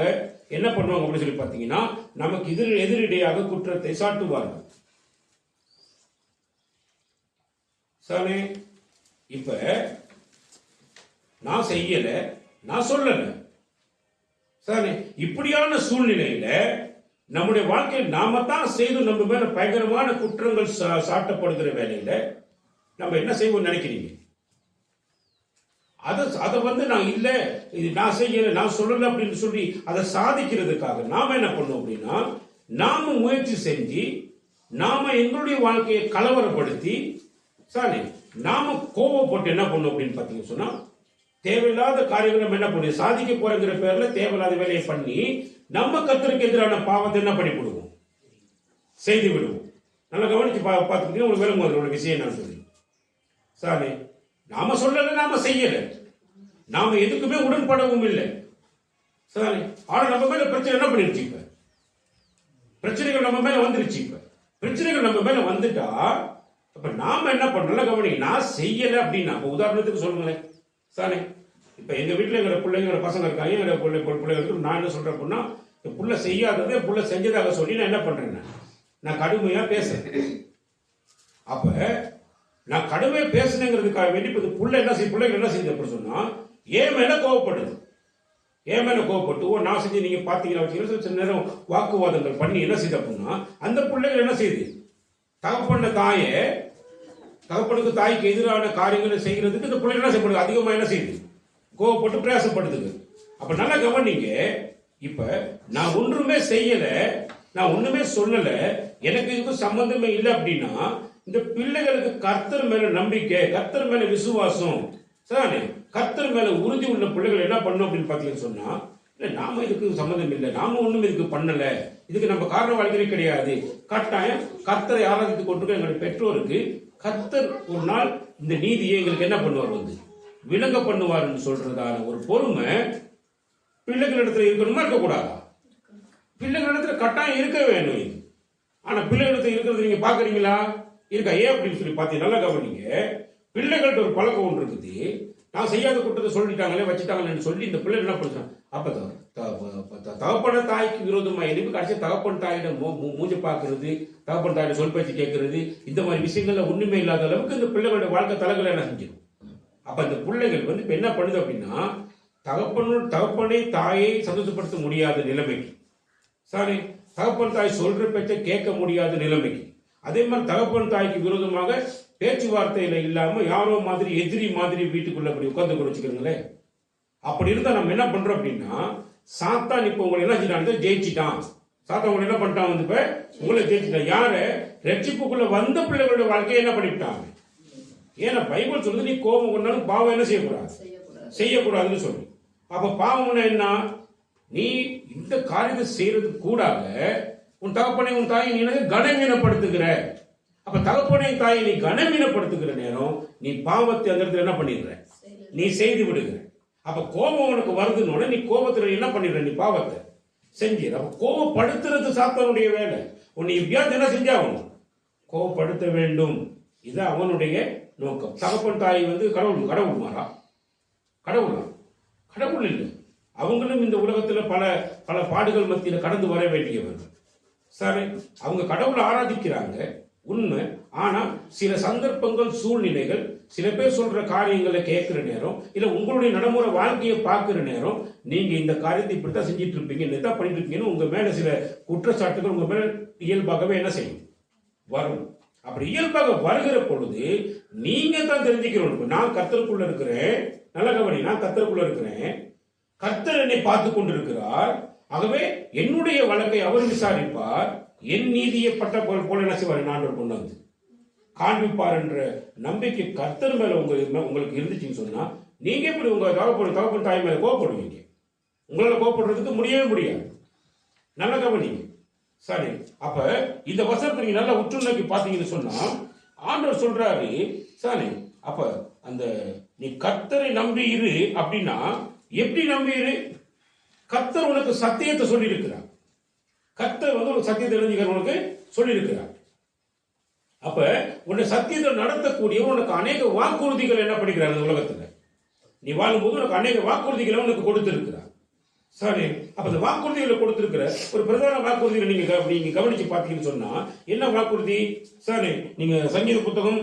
என்ன பண்ணுவாங்க அப்படின்னு சொல்லி பார்த்தீங்கன்னா, நமக்கு எதிரிடையாக குற்றத்தை சாட்டுவார்கள். சரி, இப்ப நான் செய்யல, நான் சொல்லல. சரி, இப்படியான சூழ்நிலையில நம்முடைய வாழ்க்கையில் நாம தான் செய்து நம்ம மேல பயங்கரமான குற்றங்கள் சாட்டப்படுகிற வேலையில நம்ம என்ன செய்வோம் நினைக்கிறீங்க? அதை வந்து நான் இல்ல, இது நான் செய்யல, நான் சொல்லல அப்படின்னு சொல்லி அதை சாதிக்கிறதுக்காக நாம என்ன பண்ணோம் அப்படின்னா, நாம முயற்சி செஞ்சு நாம எங்களுடைய வாழ்க்கையை கலவரப்படுத்தி, சரி, நாம கோபப்பட்டு என்ன பண்ணோம் அப்படின்னு பாத்தீங்கன்னு சொன்னா, தேவையில்லாத காரியங்கள் நம்ம என்ன பண்ணுவோம், சாதிக்க போறங்கிற பேர்ல தேவையில்லாத வேலையை பண்ணி நம்ம கர்த்தருக்கு எதிரான பாவத்தை என்ன பண்ணி விடுவோம், செய்து விடுவோம். நல்லா கவனிச்சு பார்த்துக்கிட்டீங்கன்னா உங்களுக்கு விளங்கும் அதோட விஷயம் நான் சொல்லி. சரி, நாம சொல்லல, நாம செய்யல, நாம எதுக்குமே உடன்படவும் இல்லை. சரி, ஆனா நம்ம மேல பிரச்சனை என்ன பண்ணிருச்சு, இப்ப பிரச்சனைகள் நம்ம மேல வந்துருச்சு. இப்ப பிரச்சனைகள் நம்ம மேல வந்துட்டா அப்ப நாம என்ன பண்றோம் கவனிங்க. நான் செய்யல அப்படின்னா, உதாரணத்துக்கு சொல்லுங்களேன். சரி, இப்ப எங்க வீட்டுல எங்களோட பிள்ளைங்களோட பசங்க இருக்காங்க, என்னோட பிள்ளைங்களுக்கு நான் என்ன சொல்றேன் அப்படின்னா, புள்ள செய்யாததை புள்ள செஞ்சதாக சொல்லி நான் என்ன பண்றேன், நான் கடுமையா பேசுறேன். அப்ப நான் கடுமையா பேசுனேங்கிறதுக்காக வேண்டி இப்ப புள்ள என்ன செய்ய, பிள்ளைங்க என்ன செய்யுது அப்படி சொன்னா, ஏன் மேல கோவப்படுது, ஏன் மேல கோவப்பட்டு நான் செஞ்சு நீங்க பாத்தீங்கன்னா சில நேரம் வாக்குவாதங்கள் பண்ணி என்ன செய்யுது அப்படின்னா, அந்த பிள்ளைகள் என்ன செய்யுது, தகப்பனுக்கு தாய்க்கு எதிரான காரியங்களை செய்கிறதுக்கு இந்த பிள்ளைகள் என்ன செய்யப்படுது, அதிகமா என்ன செய்யுது, கோவப்பட்டு பிரயாசப்படுதுங்க. அப்ப நல்லா கவனிங்க. இப்ப நான் ஒன்றுமே செய்யல, நான் ஒண்ணுமே சொல்லல, எனக்கு இதுக்கு சம்பந்தமே இல்லை அப்படின்னா, இந்த பிள்ளைகளுக்கு கர்த்தர் மேல நம்பிக்கை, கர்த்தர் மேல விசுவாசம், சரி, கர்த்தர் மேல உறுதி உள்ள பிள்ளைகள் என்ன பண்ணும் அப்படின்னு பாத்தீங்கன்னு சொன்னா, இல்ல நாம இதுக்கு சம்மந்தம் இல்லை, நாம ஒண்ணுமே இதுக்கு பண்ணல, இதுக்கு நம்ம காரண வாழ்க்கையே கிடையாது. கட்டாயம் கர்த்தரை ஆராதித்துக் கொண்டிருக்க எங்களுடைய பெற்றோருக்கு கர்த்தர் ஒரு நாள் இந்த நீதியை எங்களுக்கு என்ன பண்ணுவார், வந்து விளங்க பண்ணுவார் சொல்றதான ஒரு பொறுமை பிள்ளைகளிடத்துல இருக்கணுமா இருக்கக்கூடாதா? பிள்ளைகளிடத்துல கட்டாயம் இருக்க வேணும் இது. ஆனா பிள்ளைகளிடத்துல இருக்கிறது நீங்க பாக்குறீங்களா? இருக்கா? ஏன் அப்படின்னு சொல்லி பார்த்தீங்க, நல்லா கவனிங்க. பிள்ளைகள்ட்ட ஒரு பழக்கம் ஒன்று இருக்குது. நான் செய்யாத குற்றத்தை சொல்லிட்டாங்களே வச்சுட்டாங்களேன்னு சொல்லி இந்த பிள்ளை என்ன பண்ணுறான்? அப்ப தகப்பன தாய்க்கு விரோதமா எழுப்பி கடைசி தகப்பன் தாயிடம் மூஞ்சி பார்க்கறது, தகப்பன் தாயிட சொல் பேச்சு கேட்கறது, இந்த மாதிரி விஷயங்கள்ல ஒண்ணுமே இல்லாத அளவுக்கு இந்த பிள்ளைகளோட வாழ்க்கை தலைகளை என்ன செஞ்சிடும். அப்ப இந்த பிள்ளைகள் வந்து இப்ப என்ன பண்ணுது அப்படின்னா, தகப்பனை தாயை சந்தோஷப்படுத்த முடியாத நிலைமைக்கு, சாரி, தகப்பன் தாய் சொல்ற பேச்சை கேட்க முடியாத நிலைமைக்கு, அதே மாதிரி தகப்பன் தாய்க்கு விரோதமாக பேச்சுவார்த்தையில இல்லாம யாரோ மாதிரி எதிரி மாதிரி வீட்டுக்குள்ள அப்படி உட்கார்ந்து கூட வச்சுக்கிறீங்களே. அப்படி இருந்தா நம்ம என்ன பண்றோம் அப்படின்னா, சாத்தான் இப்ப உங்களை என்ன செஞ்சான்? ஜெயிச்சிட்டான். சாத்தான் உங்களை என்ன பண்ணிட்டான்? வந்து இப்ப உங்களை ஜெயிச்சிட்டான். யார? ரட்சிப்புக்குள்ள வந்த பிள்ளைகளோட வாழ்க்கையை என்ன பண்ணிவிட்டாங்க? ஏன்னா பைபிள் சொல்லுது, நீ கோபம் கொண்டாலும் பாவம் என்ன செய்யக்கூடாது, செய்யக்கூடாதுன்னு சொல்லி. அப்ப பாவம்னா என்ன? நீ இந்த காரியத்தை செய்யறது கூடாக உன் தகப்பனை உன் தாயை நீ கனவீனப்படுத்துகிற. அப்ப தகப்பனை தாயை நீ கனவீனப்படுத்துகிற நேரம் நீ பாவத்தை அந்த இடத்துல என்ன பண்ணிடுற? நீ செய்து விடுகிற. அப்ப கோபம் உனக்கு வருதுன்னு நீ கோபத்துல என்ன பண்ணிடுற? நீ பாவத்தை செஞ்சிட. அப்ப கோபப்படுத்துறது சாத்தானுடைய வேலை. உன்னை எப்படியாவது என்ன செஞ்சாகணும்? கோபப்படுத்த வேண்டும். இது அவனுடைய நோக்கம். தகப்பன் தாய் வந்து கடவுள் மாறா? கடவுள் இல்லை. அவங்களும் இந்த உலகத்துல பல பல பாடுகள் மத்தியில கடந்து வர வேண்டியவர்கள். சரி, அவங்க கடவுளை ஆராதிக்கிறாங்க உண்மை. ஆனா சில சந்தர்ப்பங்கள், சூழ்நிலைகள், சில பேர் சொல்ற காரியங்களை கேட்கிற நேரம், இல்ல உங்களுடைய நடைமுறை வாழ்க்கையை பார்க்கிற நேரம், நீங்க இந்த காரியத்தை இப்படித்தான் செஞ்சிட்டு இருப்பீங்க, என்னதான் பண்ணிட்டு இருப்பீங்கன்னு உங்க மேல சில குற்றச்சாட்டுகள் உங்க மேல இயல்பாகவே என்ன செய்யும்? வரும். அப்படி இயல்பாக வருகிற பொழுது நீங்க தான் தெரிஞ்சுக்கிறோம், நான் கர்த்தருக்குள்ள இருக்கிறேன். நல்ல கவனி, நான் கர்த்தருக்குள்ள இருக்கிறேன். கர்த்தர் என்னை பார்த்து கொண்டிருக்கிறார். ஆகவே என்னுடைய வழக்கை அவர் விசாரிப்பார். என் நீதியை பட்ட போல என்ன செய்வார்? நான் கொண்டு வந்து காண்பிப்பார் என்ற நம்பிக்கை கர்த்தர் மேல உங்களுக்கு இருந்துச்சுன்னு சொன்னா, நீங்க எப்படி உங்க தகப்பன் தாய் மேல கோவப்படுவீங்க? உங்களால கோவப்படுறதுக்கு முடியவே முடியாது. நல்ல கவனிங்க. சரி, அப்ப இந்த வசனத்தை நீங்க நல்லா உற்று நோக்கி பாத்தீங்கன்னு சொன்னா, ஆண்டவர் சொல்றாரு, சரி, அப்ப அந்த நீ கர்த்தரை நம்பி இரு அப்படின்னா எப்படி நம்பி இரு? கர்த்தர் உனக்கு சத்தியத்தை சொல்லி இருக்கிறார். கர்த்தர் வந்து உனக்கு சத்தியத்தை தெரிஞ்சுக்கிற உனக்கு சொல்லி இருக்கிறார். அப்ப உன்னை சத்தியத்தை நடத்தக்கூடிய உனக்கு அநேக வாக்குறுதிகள் என்ன படிக்கிறார்? இந்த உலகத்துல நீ வாழும்போது உனக்கு அநேக வாக்குறுதிகளை உனக்கு கொடுத்திருக்கிறார். சரி, அப்ப இந்த வாக்குறுதிகளை கொடுத்திருக்கிற ஒரு பிரதான வாக்குறுதிகளை நீங்க கவனிச்சு பார்த்தீங்கன்னு சொன்னா என்ன வாக்குறுதி? சரி, நீங்க சங்கீத புத்தகம்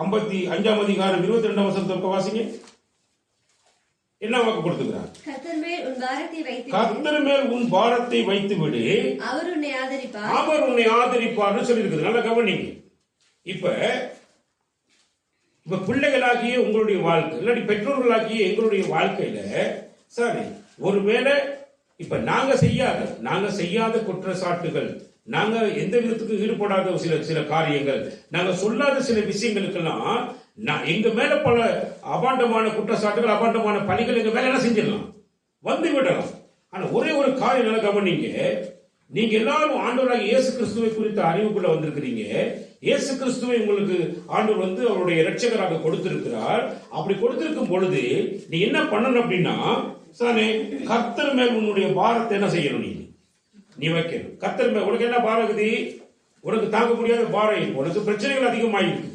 55 அதிகாரம் 22 வசனத்தை வாசிங்க. என்ன வாக்கு கொடுத்துக்கிறார்? கர்த்தர் மேல் உன் பாரத்தை வைத்து விடு, அவர் உன்னை ஆதரிப்பார்னு சொல்லி இருக்குது. நல்லா கவனிங்க. இப்ப பிள்ளைகளாகிய உங்களுடைய வாழ்க்கை, இல்லாட்டி பெற்றோர்களாகிய எங்களுடைய வாழ்க்கையில சரி, ஒருவேளை இப்ப நாங்க செய்யாத குற்றச்சாட்டுகள், நாங்க எந்த விதத்துக்கு ஈடுபடாத சில காரியங்கள், நாங்க சொல்லாத சில விஷயங்களுக்கெல்லாம் எங்க மேல பல அபாண்டமான குற்றச்சாட்டுகள், அபாண்டமான பணிகள் எங்க மேல என்ன செஞ்சிடலாம், வந்து விடலாம். ஆனா ஒரே ஒரு காரியம் நல்லா கவனிங்க. நீங்க எல்லாரும் ஆண்டவராகிய இயேசு கிறிஸ்துவை குறித்த அறிவுக்குள்ள வந்திருக்கிறீங்க. இயேசு கிறிஸ்துவை உங்களுக்கு ஆண்டவர் வந்து அவருடைய இரட்சகராக கொடுத்திருக்கிறார். அப்படி கொடுத்திருக்கும் பொழுது நீ என்ன பண்ணணும் அப்படின்னா, கர்த்தர் மேல் உன்னுடைய பாரத்தை என்ன செய்யணும்? நீ வைக்கணும். கர்த்தர் மேல் உனக்கு என்ன பாரம் இருக்குது? உனக்கு தாங்க முடியாத பாரம், உனக்கு பிரச்சனைகள் அதிகமாயிருக்கு.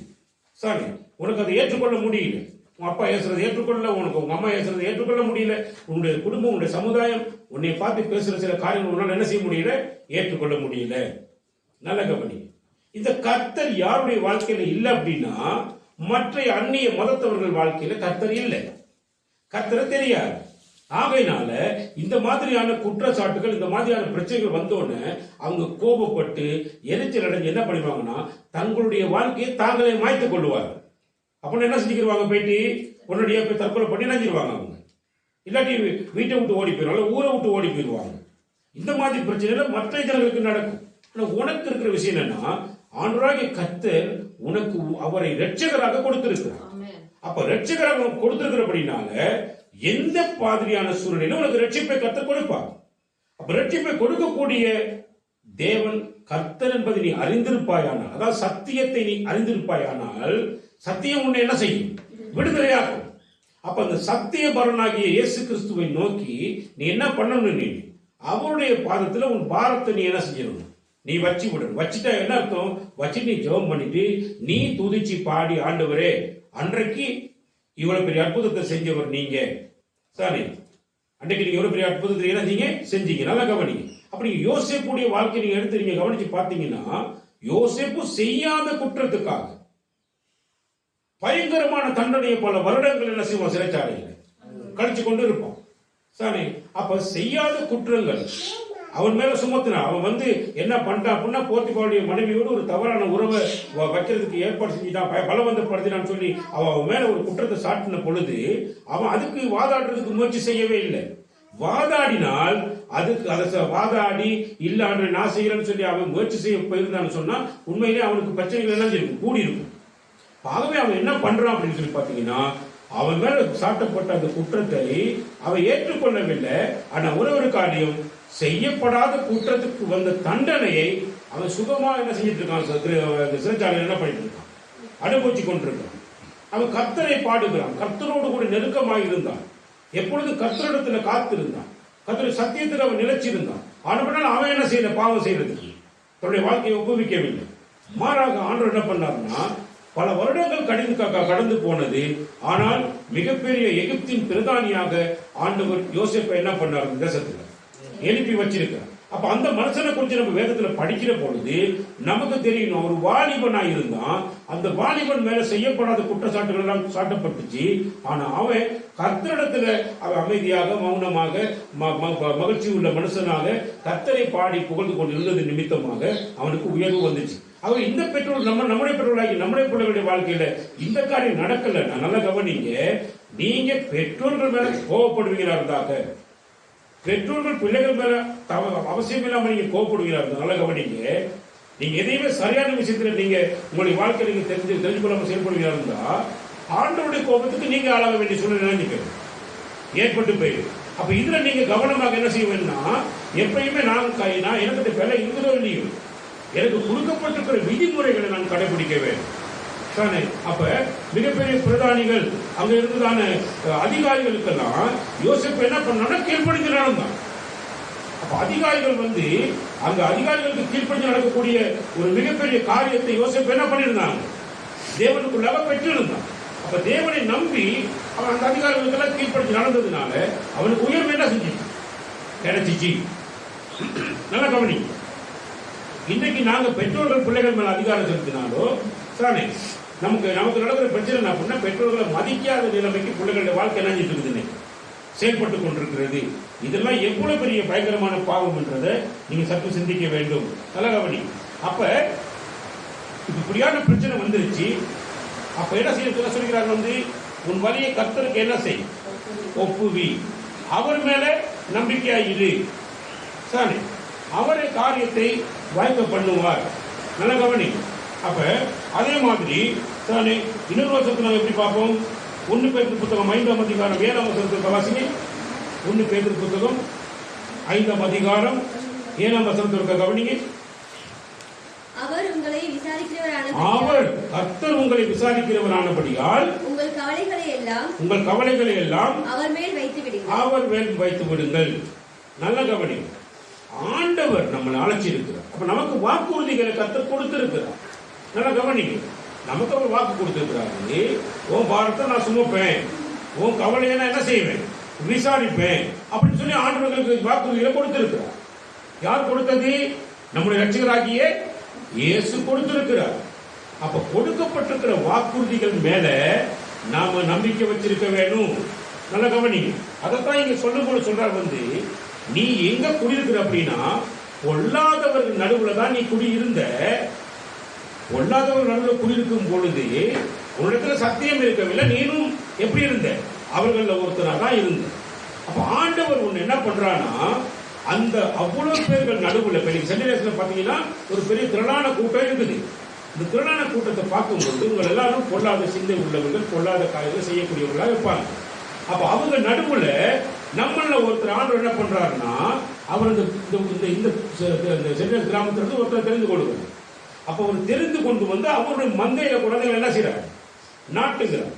சரி, உனக்கு அதை ஏற்றுக்கொள்ள முடியல. உங்க அப்பா ஏசுறது ஏற்றுக்கொள்ள, உனக்கு உங்க அம்மா ஏசுறது ஏற்றுக்கொள்ள முடியல. உன்னுடைய குடும்பம், உன்னுடைய சமுதாயம் உன்னை பார்த்து பேசுற சில காரியங்கள் உன்னால என்ன செய்ய முடியல, ஏற்றுக்கொள்ள முடியல. நல்ல கவனி. இந்த கர்த்தர் யாருடைய வாழ்க்கையில இல்லை அப்படின்னா, மற்ற அந்நிய மதத்தவர்கள் வாழ்க்கையில கர்த்தர் இல்லை, கர்த்தரை தெரியாது. ஆகையினால இந்த மாதிரியான குற்றச்சாட்டுகள், இந்த மாதிரியான பிரச்சனைகள் வந்தோடனே அவங்க கோபப்பட்டு எரிச்சல் அடைஞ்சு என்ன பண்ணுவாங்கன்னா, தங்களுடைய வாழ்க்கையை தாங்களே மாய்த்துக் கொள்வார்கள். அப்படின்னு என்ன செஞ்சுக்கிடுவாங்க? போயிட்டு உடனடியாக போய் தற்கொலை பண்ணி நினைச்சிருவாங்க அவங்க. இல்லாட்டி வீட்டை விட்டு ஓடி போயிடுவாங்க, ஊரை விட்டு ஓடி போயிடுவாங்க. இந்த மாதிரி பிரச்சனைகள் மற்ற ஜனங்களுக்கு நடக்கும். ஆனா உனக்கு இருக்கிற விஷயம் என்னன்னா, ஆண்டவராகிய கர்த்தர் உனக்கு அவரை இரட்சகராக கொடுத்திருக்கிறார். அப்ப இரட்சகராக கொடுத்திருக்கிறபடினால எந்த மாதிரியான சூழ்நிலையிலும் உனக்கு ரட்சிப்பை கர்த்தர் கொடுப்பார். அப்ப ரட்சிப்பை கொடுக்கக்கூடிய தேவன் கர்த்தர் என்பதை நீ அறிந்திருப்பாயானால், அதாவது சத்தியத்தை நீ அறிந்திருப்பாயானால், சத்தியம் உன்னை என்ன செய்யும்? விடுதலையாக்கும். அப்ப அந்த சத்திய பரனாகிய இயேசு கிறிஸ்துவை நோக்கி நீ என்ன பண்ணணும்? நீ அவருடைய பாதத்துல உன் பாரத்தை நீ என்ன செஞ்சிடணும், நீ வச்சு விடணும். வச்சுட்டா என்ன அர்த்தம், வச்சு நீ ஜெபம் பண்ணிட்டு நீ துதிச்சு பாடி, ஆண்டவரே அன்றைக்கு இவ்வளவு பெரிய அற்புதத்தை செஞ்சவர் நீங்க சாரி, அன்றைக்கு நீங்க எவ்வளவு பெரிய அற்புதத்தை என்ன செஞ்சீங்க, நல்லா கவனிங்க. அப்படி யோசேப்புடைய வாழ்க்கை நீங்க எடுத்து நீங்க கவனிச்சு பார்த்தீங்கன்னா, யோசேப்பு செய்யாத குற்றத்துக்காக பயங்கரமான தண்டனையை பல வருடங்கள் என்ன செய்வோம், சிறைச்சாலையில் கழிச்சு கொண்டு இருப்போம். சரி, அப்ப செய்யாத குற்றங்கள் அவன் மேல சுமத்தினான். அவன் என்ன பண்ணிட்டான் அப்படின்னா, போர்த்திபாவுடைய மனைவியோடு ஒரு தவறான உறவை வைக்கிறதுக்கு ஏற்பாடு செஞ்சுட்டான், பலவந்தப்படுத்தினான்னு சொல்லி அவன் மேல ஒரு குற்றத்தை சாட்டின பொழுது அவன் அதுக்கு வாதாடுறதுக்கு முயற்சி செய்யவே இல்லை. வாதாடினால் அதுக்கு அதை வாதாடி இல்ல நான் செய்யறேன்னு சொல்லி அவன் முயற்சி செய்ய போயிருந்தான்னு சொன்னா உண்மையிலே அவனுக்கு பிரச்சனைகள் எல்லாம் இருக்கும், கூடி இருக்கும். ஆகவே அவன் என்ன பண்றான் அப்படின்னு சொல்லி பாத்தீங்கன்னா, அவன் மேல சாட்டப்பட்ட அந்த குற்றத்தை அவன் ஏற்றுக்கொள்ளவில்லை. ஆனா ஒரு காரியம், செய்யப்படாத குற்றத்துக்கு வந்த தண்டனையை அவன் சுகமா என்ன செஞ்சிட்டு இருக்கான், சிறைச்சாலையில் என்ன பண்ணிட்டு இருக்கான், அனுபவிச்சு கொண்டிருக்கான். அவன் கர்த்தரை பாடுகிறான், கர்த்தரோடு கூட நெருக்கமாக இருந்தான், எப்பொழுது கர்த்தரிடத்துல காத்திருந்தான், கர்த்தருடைய சத்தியத்தில் அவன் நிலைச்சிருந்தான். ஆனால் அவன் என்ன செய்யல, பாவம் செய்யறதுக்கு தன்னுடைய வாழ்க்கையை ஒப்புவிக்கவில்லை. மாறாக ஆண்டவர் என்ன பண்ணார்னா, பல வருடங்கள் கடந்து போனது. ஆனால் மிகப்பெரிய எகிப்தின் பிரதானியாக ஆண்டவர் யோசேப்பை என்ன பண்ணார், தேசத்துல எழுப்பி வச்சிருக்கிறார். அப்ப அந்த மனுஷனை குறித்து நம்ம வேதத்துல படிக்கிற பொழுது நமக்கு தெரியணும், ஒரு வாலிபனா இருந்தான், அந்த வாலிபன் மேல செய்யப்படாத குற்றச்சாட்டுகள் எல்லாம் சாட்டப்பட்டுச்சு. ஆனா அவன் கர்த்தரிடத்துல அவன் அமைதியாக மௌனமாக மகிழ்ச்சி உள்ள மனுஷனாக கர்த்தரை பாடி புகழ்ந்து கொண்டு இருந்தது நிமித்தமாக அவனுக்கு உயர்வு வந்துச்சு. அவர் இந்த பெற்றோர் நம்முடைய பெற்றோர்களாகி நம்முடைய பிள்ளைகளுடைய வாழ்க்கையில இந்த காரியம் நடக்கல. நல்லா கவனிங்க, நீங்க பெற்றோர்கள் மேல கோவப்படுவீங்களா இருந்தாக்க, பெற்றோர்கள் பிள்ளைகள் மேல அவசியம் இல்லாம நீங்க கோவப்படுவீங்களா இருந்தா நல்லா கவனிங்க. நீங்க எதையுமே சரியான விஷயத்துல நீங்க உங்களுடைய வாழ்க்கை நீங்க தெரிஞ்சு கொள்ளாம செயல்படுவீங்களா இருந்தா ஆண்டவருடைய கோபத்துக்கு நீங்க ஆளாக வேண்டிய சூழ்நிலை நினைக்கிறேன் ஏற்பட்டு போயிடும். அப்ப இதுல நீங்க கவனமாக என்ன செய்ய வேணும்னா, எப்பயுமே நான் எனக்கு பிள்ளை இருக்குதோ இல்லையோ, எனக்கு கொடுக்கப்பட்டிருக்கிற விதிமுறைகளை நான் கடைபிடிக்க வேண்டும். அப்ப மிகப்பெரிய பிரதானிகள் அங்க இருந்ததான அதிகாரிகளுக்கெல்லாம் யோசேப்பு என்ன பண்ணா, கீழ்ப்படிஞ்சு நடந்தான். அப்ப அதிகாரிகள் அங்க அதிகாரிகளுக்கு கீழ்ப்படிஞ்சு நடக்கக்கூடிய ஒரு மிகப்பெரிய காரியத்தை யோசேப்பு என்ன பண்ணியிருந்தாங்க, தேவனுக்குள்ளாக பெற்றிருந்தான். அப்ப தேவனை நம்பி அவன் அந்த அதிகாரிகளுக்கெல்லாம் கீழ்ப்படிஞ்சு நடந்ததுனால அவனுக்கு உயர்வு என்ன செஞ்சு கிடைச்சிச்சு. நல்லா கவனி, இன்னைக்கு நாங்க பெற்றோர்கள் பிள்ளைகள் மேல அதிகாரம் செலுத்தினாலோ சாணே நமக்கு நடக்கிற பிரச்சனை அப்படின்னா, பெற்றோர்களை மதிக்காத நிலைமைக்கு பிள்ளைகளுடைய வாழ்க்கை என்ன இருக்குது, செயல்பட்டு கொண்டிருக்கிறது. இதெல்லாம் எவ்வளவு பெரிய பயங்கரமான பாவம் என்றதை நீங்க சற்று சிந்திக்க வேண்டும். கலகவனி, அப்ப இப்படியான பிரச்சனை வந்துருச்சு. அப்ப என்ன செய்ய சொல்கிறார், உன் வழியை கர்த்தருக்கு என்ன செய், ஒப்புவி, அவர் மேல நம்பிக்கையாயிரு, சாணே அவரே காரியத்தை வாய்க்க பண்ணுவார். நல்ல கவனி. அப்ப அதே மாதிரி தானே இன்னொரு வருஷத்துக்கு நாங்கள் எப்படி பார்ப்போம், 1 பேதுரு புத்தகம் 5ஆம் அதிகாரம் 7ஆம் வசனத்திற்கு வாசிங்க. 1 பேதுரு புத்தகம் 5ஆம் அதிகாரம் 7ஆம் வசனத்திற்கு கவனிங்க. அவர் கர்த்தர் உங்களை விசாரிக்கிறவரானபடியால் உங்கள் கவலைகளை எல்லாம் அவர் மேல் வைத்து விடுங்கள். நல்ல கவனி, ஆண்டவர் நம்மளை அழைச்சிருக்கிறார். அப்ப நமக்கு வாக்குறுதிகளை கர்த்தர் கொடுத்திருக்கிறார். நல்லா கவனிங்க, நமக்கு அவர் வாக்கு கொடுத்திருக்கிறாரு, உன் பாரத்தை நான் சுமப்பேன், உன் கவலையை நான் என்ன செய்வேன், விசாரிப்பேன் அப்படின்னு சொல்லி ஆண்டவர்களுக்கு வாக்குறுதிகளை கொடுத்திருக்கிறார். யார் கொடுத்தது, நம்முடைய ரட்சகராகிய இயேசு கொடுத்திருக்கிறார். அப்ப கொடுக்கப்பட்டிருக்கிற வாக்குறுதிகள் மேல நாம நம்பிக்கை வச்சிருக்க வேணும். நல்ல கவனிங்க, அதைத்தான் இங்க சொல்லும் போது சொல்றார், நீ எங்க குடியிருக்கிற அப்படின்னா, பொல்லாதவர்கள் நடுவுல தான் நீ குடியிருந்த. பொல்லாதவர்கள் நடுவில் குடியிருக்கும் பொழுது உன்னிடத்துல சத்தியம் இருக்கவில்லை, நீனும் எப்படி இருந்த, அவர்கள ஒருத்தராக தான் இருந்த. அப்ப ஆண்டவர் ஒண்ணு என்ன பண்றான்னா, அந்த அவ்வளவு பேர்கள் நடுவுல சென்னை பாத்தீங்கன்னா ஒரு பெரிய திரளான கூட்டம் இருக்குது. இந்த திரளான கூட்டத்தை பார்க்கும்போது உங்கள் எல்லாரும் பொல்லாத சிந்தை உள்ளவர்கள், பொல்லாத காரியங்களை செய்யக்கூடியவர்களாக இருப்பாங்க. அப்ப அவங்க நடுவுல நம்மள ஒருத்தர் ஆண்டவர் என்ன பண்றாருன்னா, அவர் இந்த சென்னை கிராமத்திலிருந்து ஒருத்தர் தெரிந்து கொள்கிறார். அப்ப அவர் தெரிந்து கொண்டு அவருடைய மந்தையில குழந்தைகள் என்ன செய்யறாரு, நாட்டுகிறார்.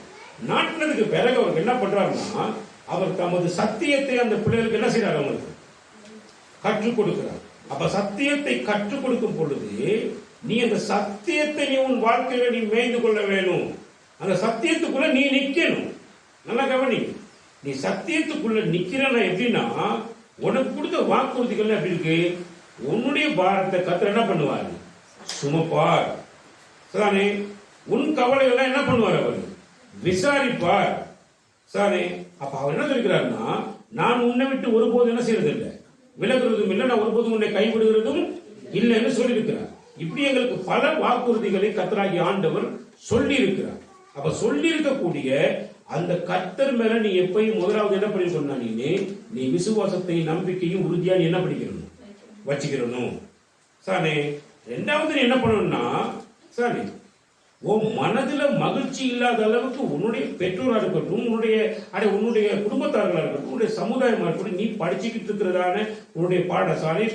நாட்டினதுக்கு பிறகு அவருக்கு என்ன பண்றாருன்னா, அவர் தமது சத்தியத்தை அந்த பிள்ளைகளுக்கு என்ன செய்யறாரு, அவங்களுக்கு கற்றுக் கொடுக்கிறார். அப்ப சத்தியத்தை கற்றுக் கொடுக்கும் பொழுது நீ அந்த சத்தியத்தை நீ உன் வாழ்க்கையில நீ மேய்ந்து கொள்ள வேணும். அந்த சத்தியத்துக்குள்ள நீ நிக்கணும். நல்லா கவனி, நீ சத்தியத்துக்குள்ள நிக்கிறனா எப்படின்னா, உனக்கு கொடுத்த வாக்குறுதிகள் எப்படி இருக்கு? உன்னுடைய பாரத்தை கர்த்தர் என்ன பண்ணுவார்? சுமப்பார். சானே, உன் கவலைகள் என்ன பண்ணுவார்? அவர் விசாரிப்பார். சானே, அப்ப அவர் என்ன சொல்கிறார்னா, நான் உன்னை விட்டு ஒருபோது என்ன செய்யறது இல்லை, விலகுறதும் இல்லை, நான் ஒருபோதும் உன்னை கைவிடுகிறதும் இல்லைன்னு சொல்லியிருக்கிறார். இப்படி எங்களுக்கு பல வாக்குறுதிகளை கர்த்தராகிய ஆண்டவர் சொல்லி இருக்கிறார். அப்ப சொல்லி இருக்கக்கூடிய அந்த கர்த்தர் மேல நீ எப்பயும் முதலாவது என்ன பண்ணிருக்கணும்? நீ விசுவாசத்தை நம்பிக்கையும் உறுதியா நீ என்ன பண்ணிக்கிறணும்? வச்சுக்கிறணும். சானே, ரெண்டாவது நீ என்ன பண்ணணும்னா, சானே, உன் மனதுல மகிழ்ச்சி இல்லாத அளவுக்கு உன்னுடைய பெற்றோரா இருக்கட்டும், உன்னுடைய குடும்பத்தார்களா இருக்கட்டும், உன்னுடைய சமுதாயமா இருக்கட்டும், நீ படிச்சுக்கிட்டு இருக்கிறதான உன்னுடைய பாடசாலை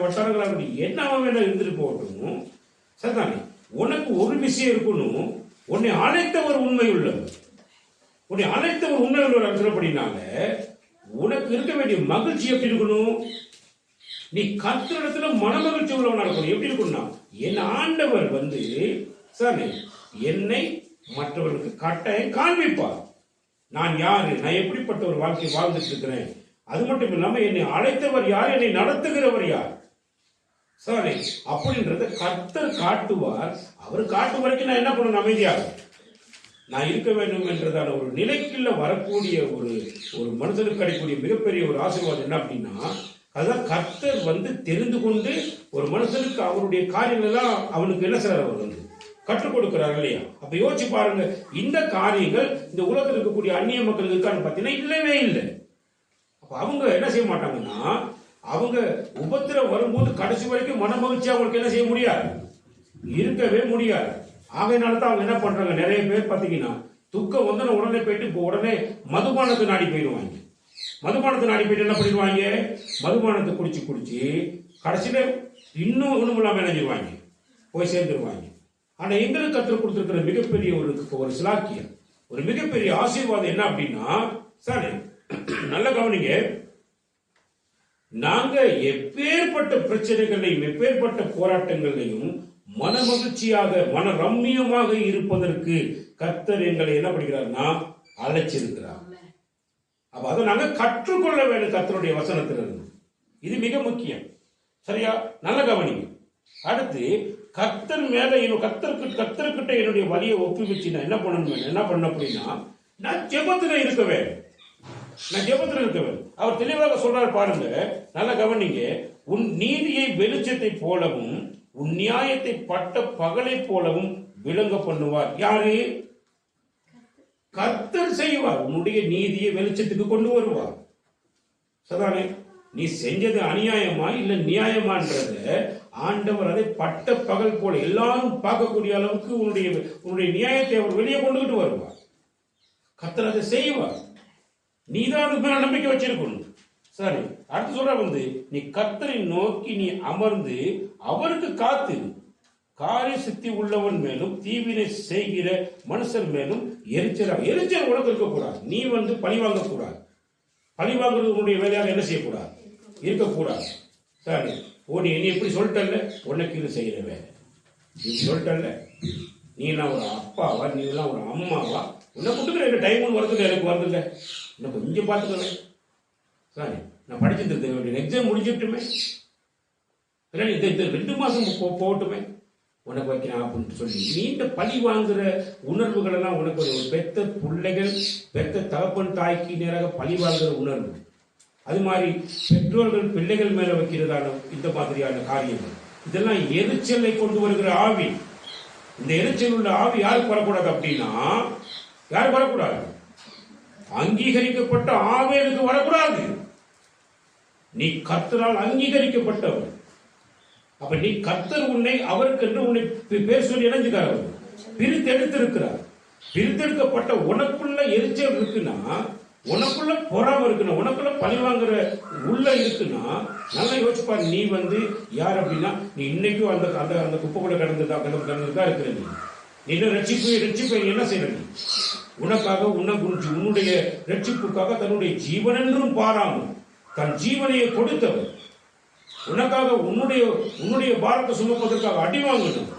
வட்டாரங்களா இருக்கட்டும், என்னவா வேணா இருந்துட்டு போகட்டும். சரிதானே, உனக்கு ஒரு விஷயம் இருக்கணும், உன்னை அழைத்தவர் உண்மை உள்ளவர். உன்னை அழைத்தவர் உண்மை உள்ளவர் சொல்றபடினால உனக்கு இருக்க வேண்டிய மகிழ்ச்சி எப்படி இருக்கணும்? நீ கர்த்தரிடத்துல மனமகிழ்ச்சி உள்ளவனா இருக்கணும். எப்படி இருக்கணும்னா, என் ஆண்டவர் சார் என்னை மற்றவர்களுக்கு கட்டாயம் காண்பிப்பார். நான் யாரு, நான் எப்படிப்பட்ட ஒரு வாழ்க்கை வாழ்ந்துட்டு இருக்கிறேன். அது மட்டும் இல்லாம என்னை அழைத்தவர் யார், என்னை நடத்துகிறவர் யார். சாரி, அப்படின்றத கர்த்தர் காட்டுவார். அவர் காட்டும் வரைக்கும் நான் என்ன பண்ணணும்? அமைதியாக நான் இருக்க வேண்டும் என்றதான ஒரு நிலைக்குள்ள வரக்கூடிய ஒரு மனுஷனுக்கு கிடைக்கக்கூடிய மிகப்பெரிய ஒரு ஆசீர்வாதம் என்ன அப்படின்னா, அதான் கர்த்தர் தெரிந்து கொண்டு ஒரு மனுஷனுக்கு அவருடைய காரியங்கள் எல்லாம் அவனுக்கு என்ன செய்றார்? அவர் கற்றுக் கொடுக்கிறார் இல்லையா? அப்ப யோசிச்சு பாருங்க, இந்த காரியங்கள் இந்த உலகத்தில் இருக்கக்கூடிய அந்நிய மக்களுக்கு இருக்கான்னு பார்த்தீங்கன்னா இல்லவே இல்லை. அப்ப அவங்க என்ன செய்ய மாட்டாங்கன்னா, அவங்க உபத்திரம் வரும்போது கடைசி வரைக்கும் மன மகிழ்ச்சியா அவங்களுக்கு என்ன செய்ய முடியாது? இருக்கவே முடியாது. ஆகையினால தான் அவங்க என்ன பண்றாங்க, நிறைய பேர் பார்த்தீங்கன்னா துக்கம் உடனே போயிட்டு இப்போ உடனே மதுபானத்தை நாடி போயிடுவாங்க. மதுபானத்தை நாடி போயிட்டு என்ன பண்ணிடுவாங்க? மதுபானத்தை குடிச்சு கடைசியில இன்னும் ஒண்ணும் இல்லாம நினைஞ்சிருவாங்க, போய் சேர்ந்துருவாங்க. ஆனா எங்களுக்கு கற்றுக் கொடுத்திருக்கிற மிகப்பெரிய ஒரு சிலாக்கியம், ஒரு மிகப்பெரிய ஆசீர்வாதம் என்ன அப்படின்னா, சார் நல்ல கவனிங்க, நாங்க எப்பேற்பட்ட பிரச்சனைகளையும் எப்பேற்பட்ட போராட்டங்களையும் மன மகிழ்ச்சியாக மன ரம்மியமாக இருப்பதற்கு கர்த்தர் எங்களை என்ன பண்ணுகிறார்னா அழைச்சிருக்கிறார். அப்ப அதை நாங்க கற்றுக்கொள்ள வேண்டும் கர்த்தருடைய வசனத்திலிருந்து. இது மிக முக்கியம். சரியா? நல்ல கவனிங்க. அடுத்து கர்த்தர் மேல கர்த்தர்கிட்ட என்னுடைய வலியை ஒப்புவிச்சு நான் என்ன பண்ணணும் அப்படின்னா, நான் ஜெபத்துல இருக்க வேண்டும். அவர் தெளிவாக சொல்றாரு பாருங்க, நல்ல கவனிங்க. உன் நீதியை வெளிச்சத்தை போலவும் உன் நியாயத்தை பட்ட பகலை போலவும் விளங்க பண்ணுவார். யாரு? கர்த்தர் செய்வார். உன்னுடைய நீதியை வெளிச்சத்துக்கு கொண்டு வருவார். சதானே, நீ செஞ்சது அநியாயமா இல்ல நியாயமான்றத ஆண்டவர் அதை பட்ட பகல் போல எல்லாரும் பார்க்கக்கூடிய அளவுக்கு உன்னுடைய நியாயத்தை அவர் வெளியே கொண்டுகிட்டு வருவார். கர்த்தர் அதை செய்வார். நீதான் அதுக்கு மேல நம்பிக்கை வச்சிருக்கணும். சரி, அடுத்து சொல்ற நீ கர்த்தரை நோக்கி நீ அமர்ந்து அவருக்கு காத்து, காரிய சித்தி உள்ளவன் மேலும் தீவினை செய்கிற மனுஷன் மேலும் எரிச்சல் உனக்கு இருக்கக்கூடாது. நீ பழி வாங்கக்கூடாது. பழி வாங்குறது உன்னுடைய வேலையாக என்ன செய்யக்கூடாது? இருக்கக்கூடாது. சரி, நீ எப்படி சொல்லிட்டல்ல, உனக்கு இது செய்யற வேலை நீ சொல்லிட்டல்ல, நீ நான் ஒரு அப்பாவா, நீ எல்லாம் ஒரு அம்மாவா, உன்னை கொடுக்குற எனக்கு டைம் வருதுங்க, எனக்கு வருதுங்க, இன்னும் கொஞ்சம் பார்த்துக்கிறேன். சாரி, நான் படிச்சிருந்தேன், எக்ஸாம் முடிஞ்சிட்டுமே, இல்லை இந்த 2 மாசம் போகட்டுமே, உனக்கு வைக்கிறேன் அப்படின்னு சொல்லி நீ இந்த பழி வாங்குற உணர்வுகள் எல்லாம் உனக்கு ஒரு பெத்த பிள்ளைகள் பெத்த தகப்பன் தாய்க்கு நேராக பழி வாங்குற உணர்வு, அது மாதிரி பெற்றோர்கள் பிள்ளைகள் மேல வைக்கிறதான இந்த மாதிரியான காரியங்கள், இதெல்லாம் எரிச்சலை கொண்டு வருகிற ஆவி. இந்த எரிச்சல் உள்ள ஆவி யாருக்கு வரக்கூடாது அப்படின்னா, யாருக்கு வரக்கூடாது? அங்கீகரிக்கப்பட்ட ஆவியனுக்கு வரக்கூடாது. நீ கர்த்தரால் அங்கீகரிக்கப்பட்டவர். அப்ப நீ கர்த்தர் உன்னை அவருக்கு உன்னை பேர் சொல்லி இணைஞ்சுக்கார், பிரித்தெடுத்திருக்கிறார். பிரித்தெடுக்கப்பட்ட உனக்குள்ள எரிச்சல் இருக்குன்னா, உனக்குள்ள பொறாம இருக்குன்னா, உனக்குள்ள பழிவாங்குற உள்ள இருக்குன்னா, நல்லா யோசிப்பாரு. நீ யார் அப்படின்னா, நீ இன்னைக்கும் அந்த அந்த குப்பை கூட கடந்துதான் இருக்கிற நீ இன்னும் ரட்சிப்பை என்ன செய்யற? நீ உனக்காக உன்னுடைய ரட்சிப்புக்காக தன்னுடைய ஜீவன் என்றும் பாராமல் தன் ஜீவனையை கொடுத்தவர். உனக்காக உன்னுடைய பாரத்தை சுமப்பதற்காக அடி வாங்கணும்.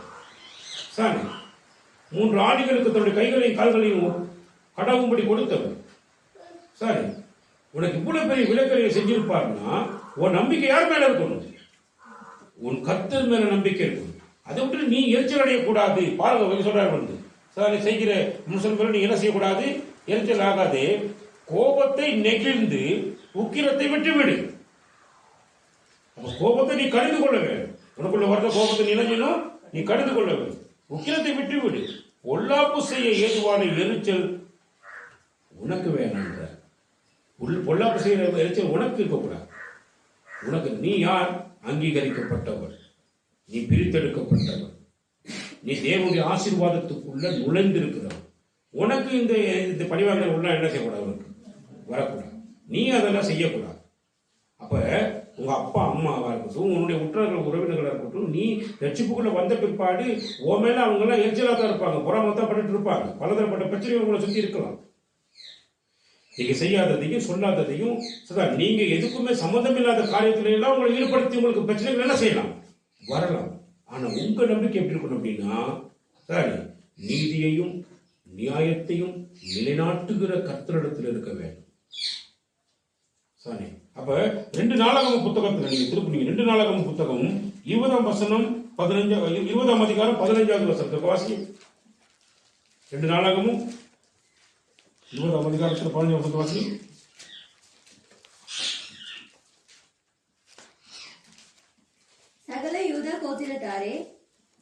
சரி, 3 ஆடிகளுக்கு தன்னுடைய கைகளையும் கால்களையும் கடவும்படி கொடுத்தவர். சரி, உனக்கு இவ்வளவு பெரிய விலக்கலையை செஞ்சிருப்பாருன்னா உன் நம்பிக்கை யார் மேல இருக்கணும்? உன் கர்த்தர் மேல நம்பிக்கை இருக்கணும். அதை விட்டு நீ எரிச்சல் அடையக்கூடாது. பாருங்க சொல்றாரு வந்து, சரி செய்கிற முஸ்லிம்கள் நீ என்ன செய்யக்கூடாது? எரிச்சல் ஆகாது. கோபத்தை நெகிழ்ந்து உக்கிரத்தை விட்டுவிடு. கோபத்தை நீ கடிந்து கொள்ள வேண்டும். உனக்குள்ள வர்ற கோபத்தை நினைஞ்சனும் நீ கடிந்து கொள்ள வேண்டும். உக்கிரத்தை விட்டுவிடு. பொல்லாப்பு செய்ய ஏதுவான எரிச்சல் உனக்கு வேணான்ற. பொல்லாப்பு செய்கிற எரிச்சல் உனக்கு இருக்கக்கூடாது. உனக்கு நீ யார்? அங்கீகரிக்கப்பட்டவர், நீ பிரித்தெடுக்கப்பட்டவர், நீ தேவனுடைய ஆசீர்வாதத்துக்குள்ள நுழைந்திருக்கிறவர். உனக்கு இந்த பழிவாங்கல் உள்ள என்ன செய்யக்கூடாது? உனக்கு வரக்கூடாது. நீ அதெல்லாம் செய்யக்கூடாது. அப்ப உங்க அப்பா அம்மாவா இருக்கட்டும், உன்னுடைய உற்றார்கள் உறவினர்களாக இருக்கட்டும், நீ ரட்சிப்புக்குள்ள வந்த பிற்பாடு உன் மேல அவங்க எல்லாம் எரிச்சலா தான் இருப்பாங்க, பொறாமத்தான் பண்ணிட்டு இருப்பாங்க. பலதரப்பட்ட பிரச்சனைகள் உங்களை சுத்தி இருக்கலாம். நீங்க செய்யாததையும் சொல்லாததையும் நீங்க எதுக்குமே சம்மந்தம் இல்லாத காரியத்தில எல்லாம் உங்களை ஈடுபடுத்தி உங்களுக்கு பிரச்சனைகள் என்ன செய்யலாம், வரலாம். ஆனா உங்க நம்பிக்கை எப்படி இருக்கணும் அப்படின்னா, சரி, நீதியையும் நியாயத்தையும் நிலைநாட்டுகிற கர்த்தரிடத்தில் இருக்க வேண்டும். சரி, அப்ப 2 நாளாகம புத்தகத்தில் நீங்க திருப்பி 2 நாளாகம புத்தகம் 20ஆம் வசனம் 20ஆம் அதிகாரம் 15வது வசனத்துக்கு வாசி. 2 நாளாகமும் 20ஆம் அதிகாரத்தில் 15வது வசனத்தை வாசி. சகல யூதா கோத்திரத்தாரே,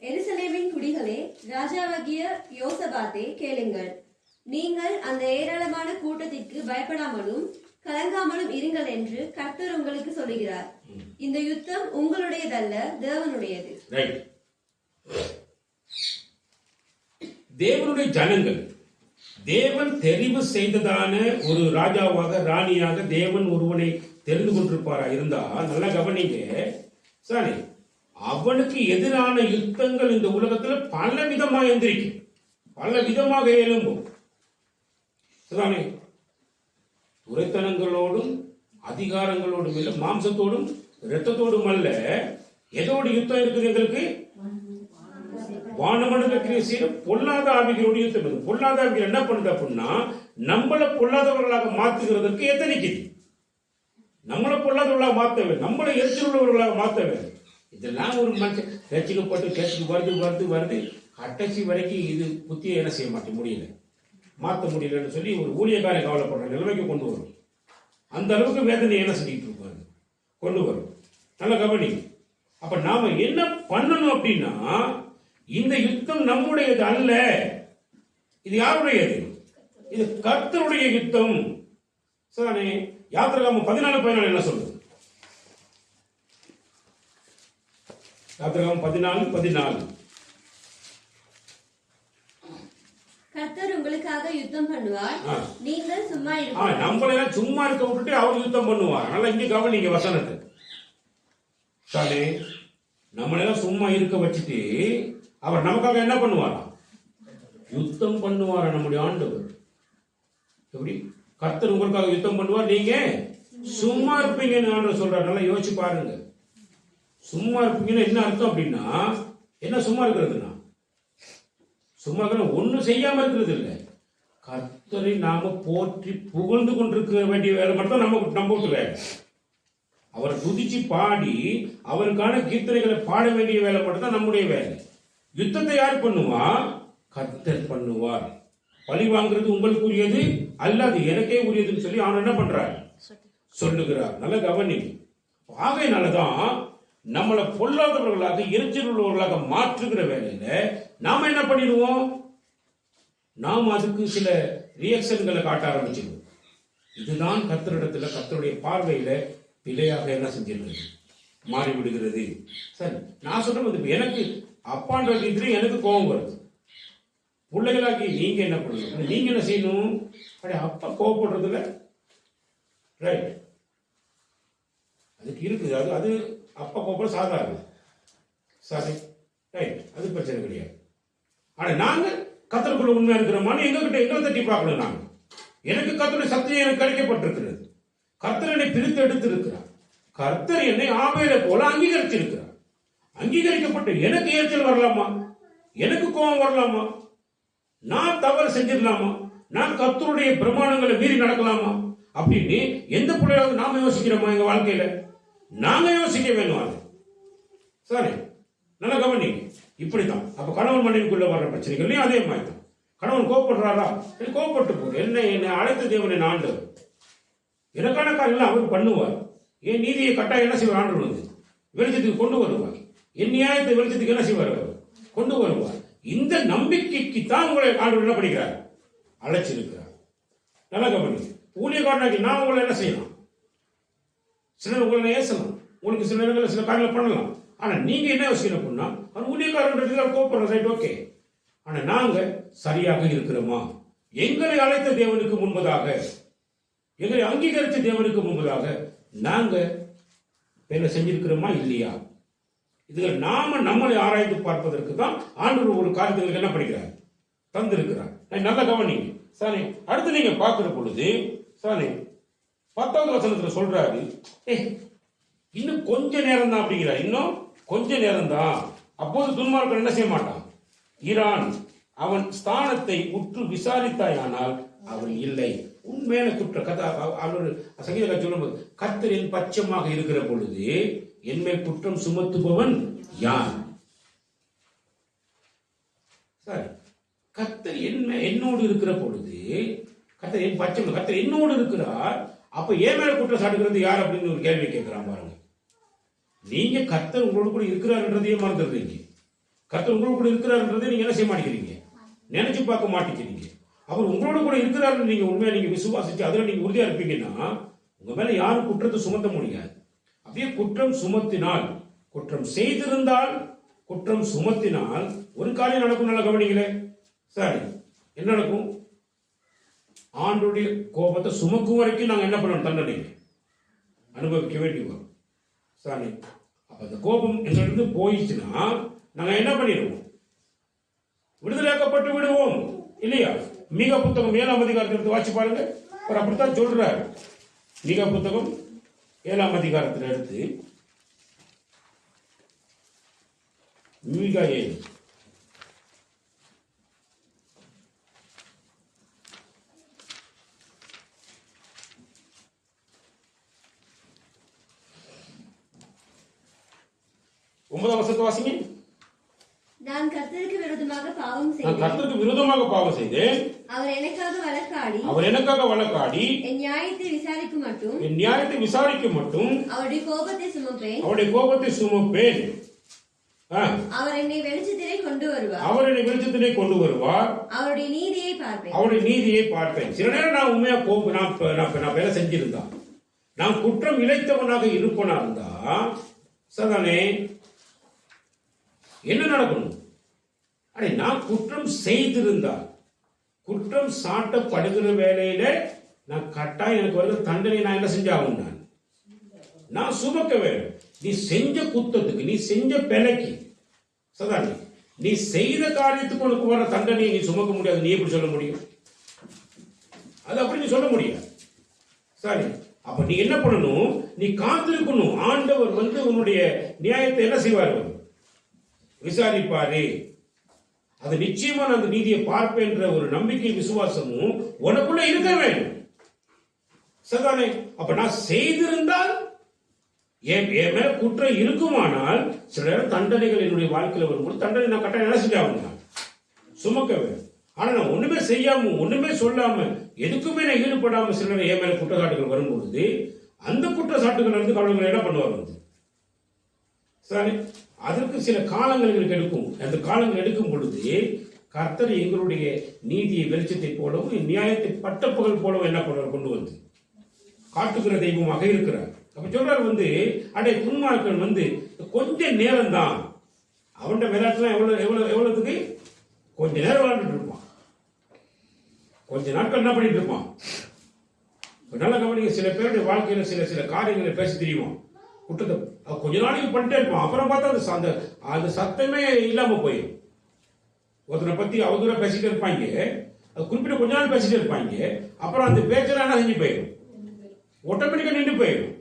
எருசலேமின் குடிகளே, ராஜாவாகிய யோசபாத்தே கேளுங்கள். நீங்கள் அந்த ஏராளமான கூட்டத்திற்கு பயப்படாமலும் கலங்காமலும் இருங்கள் என்று கர்த்தர் உங்களுக்கு சொல்லுகிறார். இந்த யுத்தம் உங்களுடையதல்ல, தேவனுடையது. தேவனுடைய ஜனங்கள், தேவன் தெரிவு செய்ததான ஒரு ராஜாவாக ராணியாக தேவன் ஒருவனை தெரிந்து கொண்டிருப்பாரா இருந்தா நல்லா கவனிங்க. சரி, அவனுக்கு எதிரான யுத்தங்கள் இந்த உலகத்தில் பல விதமாக எந்திரிக்கும், பல விதமாக எழும்பும். சரிதானே? துரைத்தனங்களோடும் அதிகாரங்களோடும் இல்லை, மாம்சத்தோடும் இரத்தத்தோடும் அல்ல. எதோடு யுத்தம் இருக்குது எங்களுக்கு? வானமண்டல கிரியை செய்யற பொல்லாத ஆவிகளோடு யுத்தம் இருக்குது. பொல்லாத ஆவிகள் என்ன பண்ணுது அப்படின்னா, நம்மளை பொல்லாதவர்களாக மாற்றுகிறதற்கு எத்தனைக்குது. நம்மளை பொல்லாதவர்களாக மாற்றவே, நம்மளை எரிச்சல் உள்ளவர்களாக மாற்றவே. இதெல்லாம் ஒரு மனுஷன் ரசிக்கப்பட்டு கேட்டு வருது கடைசி வரைக்கும் இது புத்தியை என்ன செய்ய முடியல, மாற்ற முடியலன்னு சொல்லி ஒரு ஊழியக்காரன் கவலைப்படுற நிலைமைக்கு கொண்டு வரும். அந்த அளவுக்கு வேதனை என்ன செஞ்சுட்டு இருப்பாரு, கொண்டு வரும். நல்ல கவனி. அப்ப நாம என்ன பண்ணணும் அப்படின்னா, இந்த யுத்தம் நம்முடையது அல்ல. இது யாருடையது? இது கர்த்தருடைய யுத்தம். சரி, யாத்திராகமம் 14:14 என்ன சொல்லுது? யாத்திராகமம் 14:14 கர்த்தர் உங்களுக்காக யுத்தம் பண்ணுவார், நீங்கள் சும்மா இருக்க. நம்மள சும்மா இருக்க விட்டுட்டு அவர் யுத்தம் பண்ணுவார். நல்லா இங்க கவனிங்க வசனத்தை. சரி, நம்மளெல்லாம் சும்மா இருக்க வச்சுட்டு அவர் நமக்காக என்ன பண்ணுவாரா? யுத்தம் பண்ணுவாரா நம்முடைய ஆண்டவர். எப்படி? கர்த்தர் உங்களுக்காக யுத்தம் பண்ணுவார், நீங்க சும்மா இருப்பீங்கன்னு ஆண்டவர் சொல்றாரு. நல்லா யோசிச்சு பாருங்க. சும்மா இருப்பீங்கன்னு என்ன அர்த்தம் அப்படின்னா, என்ன சும்மா இருக்கிறதுனா, சும்மா ஒன்னும் செய்யாம இருக்கிறது இல்லை. கர்த்தரை நாம போற்றி புகழ்ந்து கொண்டிருக்க வேண்டிய வேலை மட்டும் நம்ம விட்டு வேலை. அவரை துதிச்சு பாடி அவருக்கான கீர்த்தனைகளை பாட வேண்டிய வேலை மட்டும் தான் நம்முடைய வேலை. யுத்தத்தை யார் பண்ணுவா? கர்த்தர் பண்ணுவார். பழி வாங்குறது உங்களுக்கு உரியது அல்ல, அது எனக்கே உரியதுன்னு சொல்லி அவன் என்ன பண்றார், சொல்லுகிறார். நல்ல கவனி. ஆகையினாலதான் நம்மளை பொல்லாதவர்களாக எரிச்சல் உள்ளவர்களாக மாற்றுகிற வேலையில நாம என்ன பண்ணிடுவோம், நாம் அதுக்கு சில ரியாக்ஷன்களை காட்ட ஆரம்பிச்சிடுவோம். இதுதான் கர்த்தரிடத்துல கர்த்தருடைய பார்வையில பிழையாக என்ன செஞ்சிருக்கிறது, மாறிவிடுகிறது. சரி, நான் சொல்றது எனக்கு அப்பான்ற ரீதியில எனக்கு கோபம் வருது. பிள்ளைகளாக்கி நீங்க என்ன பண்ணணும், நீங்க என்ன செய்யணும், அப்பா கோபப்படுறதுல ரைட் அதுக்கு இருக்குது. அது அப்பா கோபம் சாதாரண. சரி, ரைட், அது பிரச்சனை கிடையாது. ஆனா நாங்க கர்த்தருக்குள்ள உண்மையா இருக்கிறோமான்னு எங்ககிட்ட எங்களை தட்டி பார்க்கணும். நாங்க எனக்கு கர்த்தருடைய சத்தியம் எனக்கு கிடைக்கப்பட்டிருக்கிறது. கர்த்தர் என்னை பிரித்து எடுத்து இருக்கிறார். கர்த்தர் என்னை ஆபேலை போல அங்கீகரிச்சிருக்கிறார். அங்கீகரிக்கப்பட்ட எனக்கு எரிச்சல் வரலாமா? எனக்கு கோபம் வரலாமா? நான் தவறு செஞ்சிடலாமா? நான் கர்த்தருடைய பிரமாணங்களை மீறி நடக்கலாமா? அப்படின்னு எந்த பிள்ளையாவது நாம யோசிக்கிறோமா? எங்க வாழ்க்கையில நாங்க யோசிக்க வேணும். சரி, நல்லா கவனிங்க. இப்படித்தான் அப்ப கணவன் மனைவிக்குள்ள வர்ற பிரச்சனைகள்லையும் அதே மாதிரி தான். கணவன் கோபப்படுறாரா? கோபப்பட்டு போகுது. என்னை அழைத்த தேவன் என்ன ஆண்டவர், எனக்கான காரியங்கள் அவர் பண்ணுவார். என் நீதியை கட்டாயம் என்ன செய்வார்? ஆண்டு வந்து வெளிச்சத்துக்கு கொண்டு வருவார். என் நியாயத்தை வெளிச்சத்துக்கு என்ன செய்வார்? கொண்டு வருவார். இந்த நம்பிக்கைக்கு தான் உங்களை ஆண்டு என்ன படிக்கிறார்? அழைச்சிருக்கிறார். நல்லா கவனிங்க. ஊழியக்காரனாக்கி நான் உங்களை என்ன செய்யலாம்? சிலர் உங்களை ஏசலாம், உங்களுக்கு சில நேரங்களில் சில காரியங்களை பண்ணலாம். ஆனா நீங்க என்ன யோசிக்கணும் அப்படின்னா, அவர் ஊழியக்காரன் கோபப்படுற ரைட், ஓகே. ஆனா நாங்க சரியாக இருக்கிறோமா? எங்களை அழைத்த தேவனுக்கு முன்பதாக, எங்களை அங்கீகரித்த தேவனுக்கு முன்பதாக நாங்க என்ன செஞ்சிருக்கிறோமா இல்லையா? இதுல நாம நம்மளை ஆராய்ந்து பார்ப்பதற்கு தான் ஆண்டவர் ஒரு காரியத்துக்கு என்ன படிக்கிறார்? தந்திருக்கிறார். நல்ல கவனிங்க. சாரி, அடுத்து நீங்க பார்க்கிற பொழுது சாரி 10வது வசனத்துல சொல்றாரு, இன்னும் கொஞ்ச நேரம் தான் அப்படிங்கிறார். இன்னும் கொஞ்ச நேரம் தான். அப்போது துன்மார்க்கன் என்ன செய்ய மாட்டான்? ஈரான் அவன் ஸ்தானத்தை உற்று விசாரித்தாயானால் அவன் இல்லை. உண்மையான குற்ற கதை அவனோட சங்கீத சொல்லும்போது, கர்த்தரின் பட்சமாக இருக்கிற பொழுது என்மேல் குற்றம் சுமத்துபவன் யார்? சரி, கர்த்தர் என்னோடு இருக்கிற பொழுது, கர்த்தர் என் பட்சம், கர்த்தர் என்னோடு இருக்கிறார், அப்ப ஏன் மேல குற்றம் சாட்டுகிறது யார் அப்படின்னு ஒரு கேள்வி கேட்கிறான் பாருங்க. நீங்க கர்த்தர் உங்களோடு கூட இருக்கிறார்ன்றதையே மறந்துடுறீங்க. கர்த்தர் உங்களோடு கூட இருக்கிறார்ன்றதை நீங்க என்ன செய்ய மாட்டேங்கிறீங்க? நினைச்சு பார்க்க மாட்டேங்கிறீங்க. அவர் உங்களோட கூட இருக்கிறாருன்னு நீங்க உண்மையா நீங்க விசுவாசிச்சு அதுல நீங்க உறுதியா இருப்பீங்கன்னா உங்க மேல யாரும் குற்றத்தை சுமத்த முடியாது. அப்படியே குற்றம் சுமத்தினால், குற்றம் செய்திருந்தால், குற்றம் சுமத்தினால் ஒரு காரியம் நடக்கும். நல்லா கவனிங்களே. சரி, என்ன நடக்கும்? ஆண்டுடைய கோபத்தை சுமக்கும் வரைக்கும் நாங்க என்ன பண்ணணும்? தண்டனை அனுபவிக்க வேண்டி வரும். சரி, அப்ப அந்த கோபம் எங்கிருந்து போயிடுச்சுன்னா நாங்க என்ன பண்ணிடுவோம்? விடுதலையாக்கப்பட்டு விடுவோம் இல்லையா? மீகா புத்தகம் 7ஆம் அதிகாரத்தில் வாசி பாருங்க. அவர் அப்படித்தான் சொல்றாரு. மீகா புத்தகம் 7ஆம் அதிகாரத்தில் எடுத்து மீகா 7 9ஆம் வசனத்தை வாசிங்க. நான் கர்த்தருக்கு விரோதமாக பாவம் செய்தேன். அவர் எனக்காக வழக்காடி என் நியாயத்தை விசாரிக்கும் மட்டும் அவருடைய கோபத்தை சுமப்பேன். அவர் என்னை வெளிச்சத்திலே கொண்டு வருவார். அவருடைய நீதியை பார்ப்பேன். சில நேரம் நான் உண்மையா நான் வேலை செஞ்சிருந்தா, நான் குற்றம் இழைத்தவனாக இருப்பனா இருந்தா சதானே என்ன நடக்கணும்? நான் குற்றம் செய்திருந்தால், குற்றம் சாட்டப்படுகிற வேலையில நான் கட்டாயம் எனக்கு வருகிற தண்டனை நான் என்ன செஞ்சாகும்? நான் சுமக்க வேண்டும். நீ செஞ்ச குத்தத்துக்கு, நீ செஞ்ச பிழைக்கு சதானே, நீ செய்த காரியத்துக்கு உனக்கு வர தண்டனையை நீ சுமக்க முடியாது. நீ எப்படி சொல்ல முடியும்? அது அப்படி நீ சொல்ல முடியாது. சரி, அப்ப நீ என்ன பண்ணணும்? நீ காத்திருக்கணும். ஆண்டவர் உன்னுடைய நியாயத்தை என்ன செய்வார்? விசாரிப்பாரு. அது நிச்சயமா அந்த நீதியை பார்ப்பேன்ற ஒரு நம்பிக்கை விசுவாசமும் உனக்குள்ள இருக்க வேண்டும். சரிதானே? அப்ப நான் செய்திருந்தால், என் மேல குற்றம் இருக்குமானால், சில நேரம் தண்டனைகள் என்னுடைய வாழ்க்கையில் வரும்போது தண்டனை நான் கட்டாயம் என்ன செஞ்சாங்க? சுமக்க வேண்டும். ஆனா நான் ஒண்ணுமே செய்யாம, ஒண்ணுமே சொல்லாம, எதுக்குமே நான் ஈடுபடாம சில நேரம் என் மேல குற்றச்சாட்டுகள் வரும்பொழுது அந்த குற்றச்சாட்டுகள் இருந்து கவலைகள் என்ன பண்ணுவாங்க? சரி, அதற்கு சில காலங்கள் எடுக்கும். அந்த காலங்கள் எடுக்கும் பொழுது கர்த்தர் எங்களுடைய நீதியை வெளிச்சத்தை போலவும் நியாயத்தை பட்டப்பகல் போலவும் என்ன பண்ணுவார்? கொண்டு வந்து காட்டுகிற தெய்வமாக இருக்கிறார். அப்ப சொல்றாரு அடே துன்மார்க்கன் கொஞ்ச நேரம் தான். அவன் விளையாட்டுலாம் எவ்வளவுக்கு? கொஞ்ச நேரம் விளையாண்டுட்டு இருப்பான். கொஞ்ச நாட்கள் என்ன பண்ணிட்டு இருப்பான்? நல்ல கவனிங்க. சில பேருடைய வாழ்க்கையில சில காரியங்களை பேச தெரியுமா? குற்றத்தை கொஞ்ச நாளைக்கு பண்ணிட்டே இருப்பான். அப்புறம் பார்த்தா அந்த சத்தமே இல்லாம போயிடும். ஒருத்தனை பத்தி அவதூறா பேசிட்டே இருப்பாங்க. அது குறிப்பிட்ட கொஞ்ச நாள் பேசிட்டே இருப்பாங்க. அப்புறம் அந்த பேச்செல்லாம் என்ன செஞ்சு போயிடும்? ஆட்டோமேட்டிக்கா நின்று போயிடும்.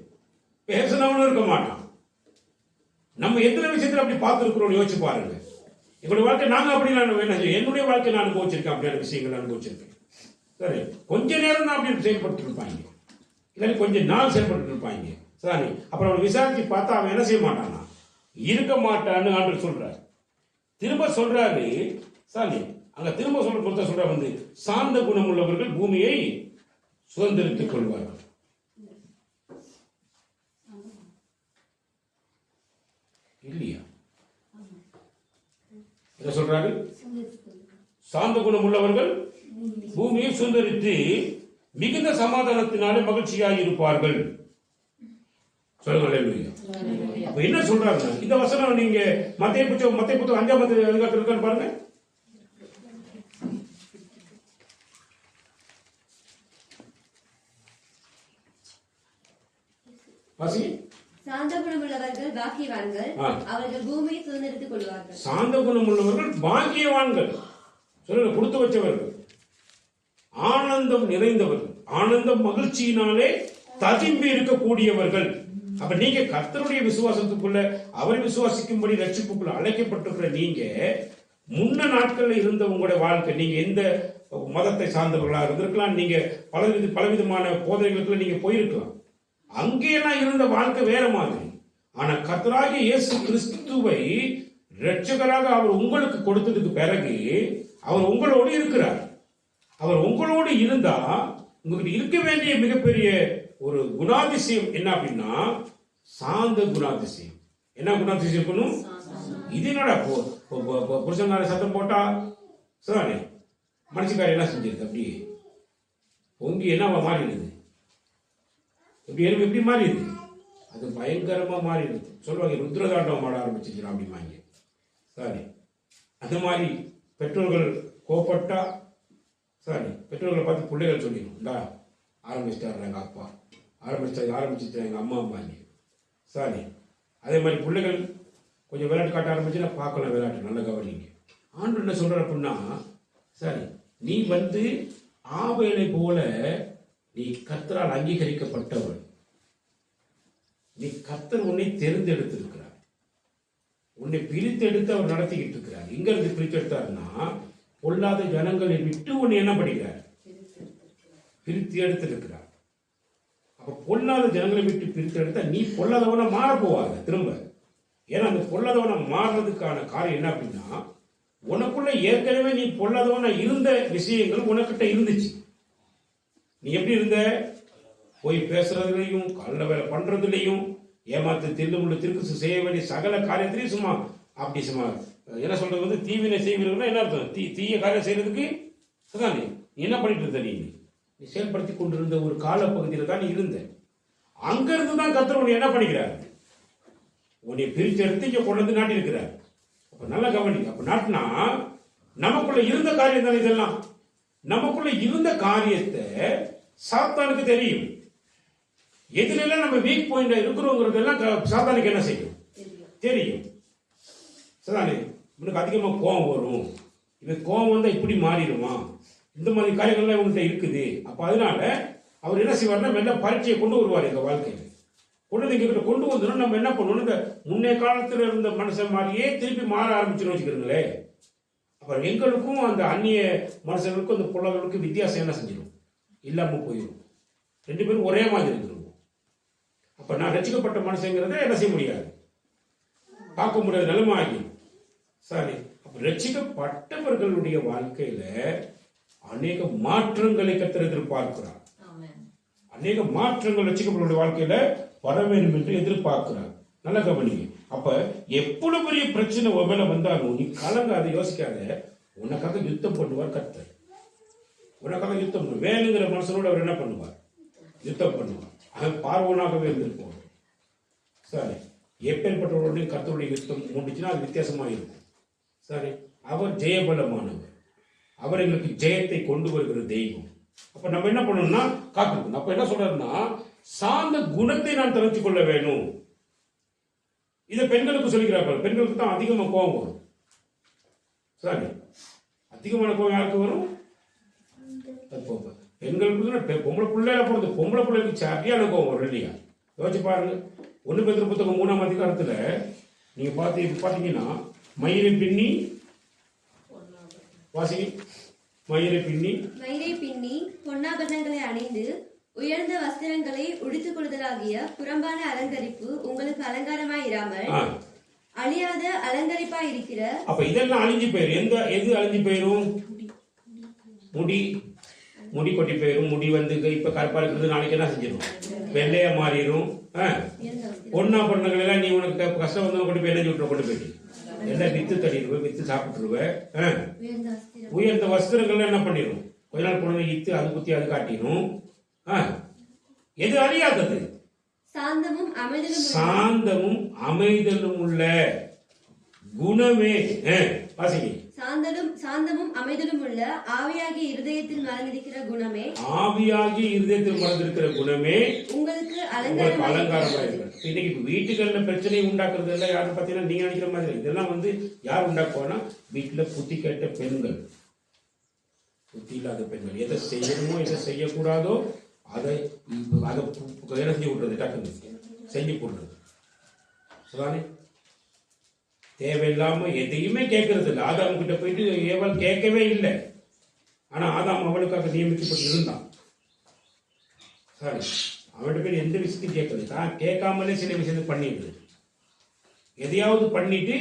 பேசினவனும் இருக்க மாட்டான். நம்ம எத்தனை விஷயத்துல அப்படி பார்த்துருக்கிறோம் யோசிச்சு பாருங்க. எங்களுடைய வாழ்க்கை நாங்க அப்படி என்னுடைய வாழ்க்கை நான் அனுபவிச்சிருக்கேன், அப்படியான விஷயங்கள் அனுபவிச்சிருக்கேன். சரி, கொஞ்ச நேரம் தான் அப்படி செயல்பட்டு இருப்பாங்க, இல்லை கொஞ்ச நாள் செயல்பட்டு இருப்பாங்க. சரி, அப்புறம் அவன் விசாரிச்சு பார்த்தா அவன் என்ன செய்ய மாட்டானா, இருக்க மாட்டான்னு ஆண்டு சொல்றாரு. திரும்ப சொல்றாரு. சரி, அங்க திரும்ப சொல்ற வந்து சார்ந்த குணம் உள்ளவர்கள் பூமியை சுதந்திரித்துக் கொள்வார்கள். இல்லையா? என்ன சொல்றாரு? சாந்த குணம் உள்ளவர்கள் பூமியை சுதந்திரித்து மிகுந்த சமாதானத்தினாலே மகிழ்ச்சியாக இருப்பார்கள். சொல்லுங்க. அப்ப என்ன சொல்றாங்க இந்த வசனம்? நீங்க மத்திய புத்தகம் 5ஆம் அதிகாரத்தில் இருக்கான்னு பாருங்க. வாசி. சாந்த குணமுள்ளவர்கள் பாக்கியவான்கள், அவர்கள் பூமியை சுதந்திரித்துக் கொள்வார்கள். சாந்த குணம் உள்ளவர்கள் பாக்கியவான்கள், சொல்லுங்க, கொடுத்து வச்சவர்கள், ஆனந்தம் நிறைந்தவர்கள், ஆனந்தம் மகிழ்ச்சியினாலே ததும்பி இருக்கக்கூடியவர்கள். அப்ப நீங்க கர்த்தருடைய விசுவாசத்துக்குள்ள அவரை விசுவாசிக்கும்படி ரட்சிப்புக்குள்ள அழைக்கப்பட்டிருக்கிற நீங்க முன்ன நாட்கள்ல இருந்த உங்களுடைய வாழ்க்கை, நீங்க எந்த மதத்தை சார்ந்தவர்களா இருந்திருக்கலாம், நீங்க பலவிதமான போதனைகளுக்குள்ள நீங்க போயிருக்கலாம். அங்கேயெல்லாம் இருந்த வாழ்க்கை வேற மாதிரி. ஆனா கர்த்தராகிய இயேசு கிறிஸ்துவை இரட்சகராக அவர் உங்களுக்கு கொடுத்ததுக்கு பிறகு அவர் உங்களோடு இருக்கிறார். அவர் உங்களோடு இருந்தா உங்களுக்கு இருக்க வேண்டிய மிகப்பெரிய ஒரு குணாதிசயம் என்ன அப்படின்னா சாந்த குணாதிசயம். என்ன குணாதிசயம் இருக்கணும்? இது என்னடா புருஷன்கார சத்தம் போட்டா சாரி மனுஷக்கார என்ன செஞ்சிருது, அப்படி பொங்கி என்னவா மாறிடுது, எப்படி மாறிடுது, அது பயங்கரமா மாறிடுது. சொல்லுவாங்க ருத்ரதாண்டம் ஆட ஆரம்பிச்சிருக்கிறான் அப்படிமாங்க. சாரி, அந்த மாதிரி பெற்றோர்கள் கோப்பட்டா சாரி பெற்றோர்களை பார்த்து பிள்ளைகள் சொல்லிடும்டா ஆரம்பிச்சிட்டாரு எங்க அப்பா, ஆரம்பிச்சுட்டு எங்க அம்மா அம்மாங்க. சாரி, அதே மாதிரி பிள்ளைகள் கொஞ்சம் விளையாட்டு காட்ட ஆரம்பிச்சுன்னா பார்க்கலாம் விளையாட்டு நல்ல கவனிங்க. ஆண்டு என்ன சொல்ற அப்படின்னா சரி, நீ வந்து ஆபேலை போல நீ கர்த்தரால் அங்கீகரிக்கப்பட்டவள், நீ கர்த்தர் உன்னை தெரிந்தெடுத்திருக்கிறார், உன்னை பிரித்தெடுத்து அவர் நடத்திக்கிட்டு இருக்கிறார். எங்க இருந்து பிரித்தெடுத்தாருன்னா பொல்லாத ஜனங்களை விட்டு உன்னை என்ன படிக்கிறார், பிரித்து எடுத்திருக்கிறார். அப்ப பொல்லாத ஜனங்களை விட்டு பிரித்து எடுத்தா நீ பொல்லாதவனா மாற போவாங்க திரும்ப. ஏன்னா அந்த பொல்லாதவனா மாறுறதுக்கான காரியம் என்ன அப்படின்னா உனக்குள்ள ஏற்கனவே நீ பொல்லாதவனா இருந்த விஷயங்கள் உனக்கிட்ட இருந்துச்சு. நீ எப்படி இருந்த? போய் பேசுறதுலையும் கள்ள வேலை பண்றதுலையும் ஏமாத்து தில்லுமுள்ள திருக்கு செய்ய வேண்டிய சகல காரியத்திலையும் சும்மா அப்படி சும்மா என்ன சொல்றது வந்து தீவினை செய்வீர்கள்னா என்ன அர்த்தம்? தீய காரியம் செய்யறதுக்கு நீ என்ன பண்ணிட்டு இருந்த? நீ செயல்படுத்தி கொண்டிருந்த ஒரு காலப்பகுதியில் தான் நீ இருந்த. அங்கிருந்து தான் கர்த்தர் உன்னை என்ன பண்ணிக்கிறார், உன்னை பிரித்து எடுத்து இங்க கொண்டு வந்து நாட்டிருக்கிறார். அப்ப நல்ல கவனி. அப்ப நாட்டினா நமக்குள்ள இருந்த காரியம் தானே இதெல்லாம். நமக்குள்ள இருந்த காரியத்தை சாத்தானுக்கு தெரியும். எதுல நம்ம வீக் பாயிண்ட் இருக்கிறோங்கிறதெல்லாம் சாத்தானுக்கு என்ன செய்யும் தெரியும். சரிதானே? இவனுக்கு அதிகமா கோபம் வரும், இவன் கோபம் வந்தா இப்படி மாறிடுமா, இந்த மாதிரி காரியங்கள்லாம் இவன்கிட்ட இருக்குது. அப்ப அதனால அவர் என்ன செய்வார்னா மெல்ல பரீட்சையை கொண்டு வருவார் எங்க வாழ்க்கையில. கொண்டு வந்தோம்னா நம்ம என்ன பண்ணுவோம், இந்த முன்னே காலத்தில் இருந்த மனுஷன் மாதிரியே திருப்பி மாற ஆரம்பிச்சுன்னு வச்சுக்கிறீங்களே. அப்புறம் எங்களுக்கும் அந்த அந்நிய மனுஷங்களுக்கும் அந்த பொருளாதாரங்களுக்கும் வித்தியாசம் என்ன செஞ்சிடும், இல்லாம போயிடும். ரெண்டு பேரும் ஒரே மாதிரி இருந்துருவோம். அப்ப நான் ரசிக்கப்பட்ட மனுஷங்கிறத என்ன செய்ய முடியாது, பார்க்க முடியாத நிலைமை ஆகி. சரி, அப்ப ரட்சிக்கப்பட்டவர்களுடைய வாழ்க்கையில அநேக மாற்றங்களை கர்த்தர் எதிர்பார்க்கிறார். அநேக மாற்றங்கள் ரட்சிக்கப்பட்டவருடைய வாழ்க்கையில வர வேண்டும் என்று எதிர்பார்க்கிறார். நல்ல கவனிங்க. அப்ப எவ்வளவு பெரிய பிரச்சனை ஒருவேளை வந்தாலும் நீ கலங்காத, யோசிக்காத. உனக்காக யுத்தம் பண்ணுவார் கர்த்தர். உனக்காக யுத்தம் பண்ணுவார். வேணுங்கிற மனுஷனோடு அவர் என்ன பண்ணுவார், யுத்தம் பண்ணுவார். அவன் பார்வனாகவே இருந்திருப்போம். சரி, எப்பேற்பட்டவர்களுடைய கர்த்தருடைய யுத்தம் முடிச்சுன்னா அது வித்தியாசமா இருக்கும். சரி, அவர் ஜெயபலமானவர், அவர் எங்களுக்கு ஜெயத்தை கொண்டு வருகிற தெய்வம். அப்ப நம்ம என்ன பண்ணணும்னா காக்கணும். அப்ப என்ன சொல்றாருன்னா சார்ந்த குணத்தை நான் தெரிஞ்சு கொள்ள வேணும். இதை பெண்களுக்கு சொல்லிக்கிறார்கள். பெண்களுக்கு தான் அதிகமா கோபம் வரும். சரி, அதிகமான கோபம் யாருக்கு வரும்? பெண்களுக்கு பொம்பளை பிள்ளைல போறது, பொம்பளை பிள்ளைக்கு சரியான கோபம் வரும் இல்லையா? யோசிச்சு பாருங்க. 1 பேதுரு புத்தகம் 3ஆம் அதிகாரத்துல நீங்க பாத்தீங்கன்னா மயிரை பின்னி வாசிங்க. மயிரை பின்னி பொன்னாபரணங்களை அணிந்து உயர்ந்த வஸ்திரங்களை உடுத்துக் கொள்ளுதலாகிய புறம்பான அலங்கரிப்பு உங்களுக்கு அலங்காரமாய் இராமல் அழியாத அலங்கரிப்பாய் இருக்கிற. அப்ப இதெல்லாம் அழிஞ்சு போயிரும். எது அழிஞ்சு போயிரும்? முடி கொட்டி போயிரும். முடி வந்து இப்ப கருப்பா இருக்கிறது நாளைக்கு என்ன செஞ்சிடும்? வெள்ளையா மாறிடும். பொண்ணா பொண்ணுகள் எல்லாம் நீ உனக்கு கஷ்டம் வந்து கொண்டு போய் என்ன விட்டுற கொண்டு போயிட்டு எல்லாம் வித்து தடிடுவேன், வித்து சாப்பிட்டுருவேன். உயர்ந்த வஸ்திரங்கள் என்ன பண்ணிடும்? கொஞ்ச நாள் பொண்ணு இத்து அது குத்தி அது காட்டிடும். எது அழியாதது? சாந்தமும் அமைதலும் உள்ள குணமே. வாசிங்க. சாந்தமும் அமைதலும் உள்ள ஆவியாகிய இருதயத்தில் மறந்திருக்கிற குணமே உங்களுக்கு அலங்காரமா இருக்கு. இன்னைக்கு வீட்டுகள்ல பிரச்சனை உண்டாக்குறது எல்லாம் யாரும் பார்த்தீங்கன்னா நீங்க நினைக்கிற மாதிரி இதெல்லாம் வந்து யார் உண்டாக்குவானா? வீட்டுல புத்தி கேட்ட பெண்கள், புத்தி இல்லாத பெண்கள். எதை செய்யணுமோ எதை செய்யக்கூடாதோ அதை செஞ்சு விடுறது, டக்குன்னு செஞ்சு போடுறது. சரிதானே? தேவையில்லாம எதையுமே கேட்கறது இல்லை. ஆதாம் கிட்ட போயிட்டு ஏவல் கேட்கவே இல்லை. ஆனா ஆதாம் அவளுக்காக நியமிக்கப்பட்டு இருந்தான். சரி, அவன்கிட்ட போய் எந்த விஷயத்தையும் கேட்கறது, தான் கேட்காமலே சில விஷயத்தை பண்ணிடுது. எதையாவது பண்ணிட்டு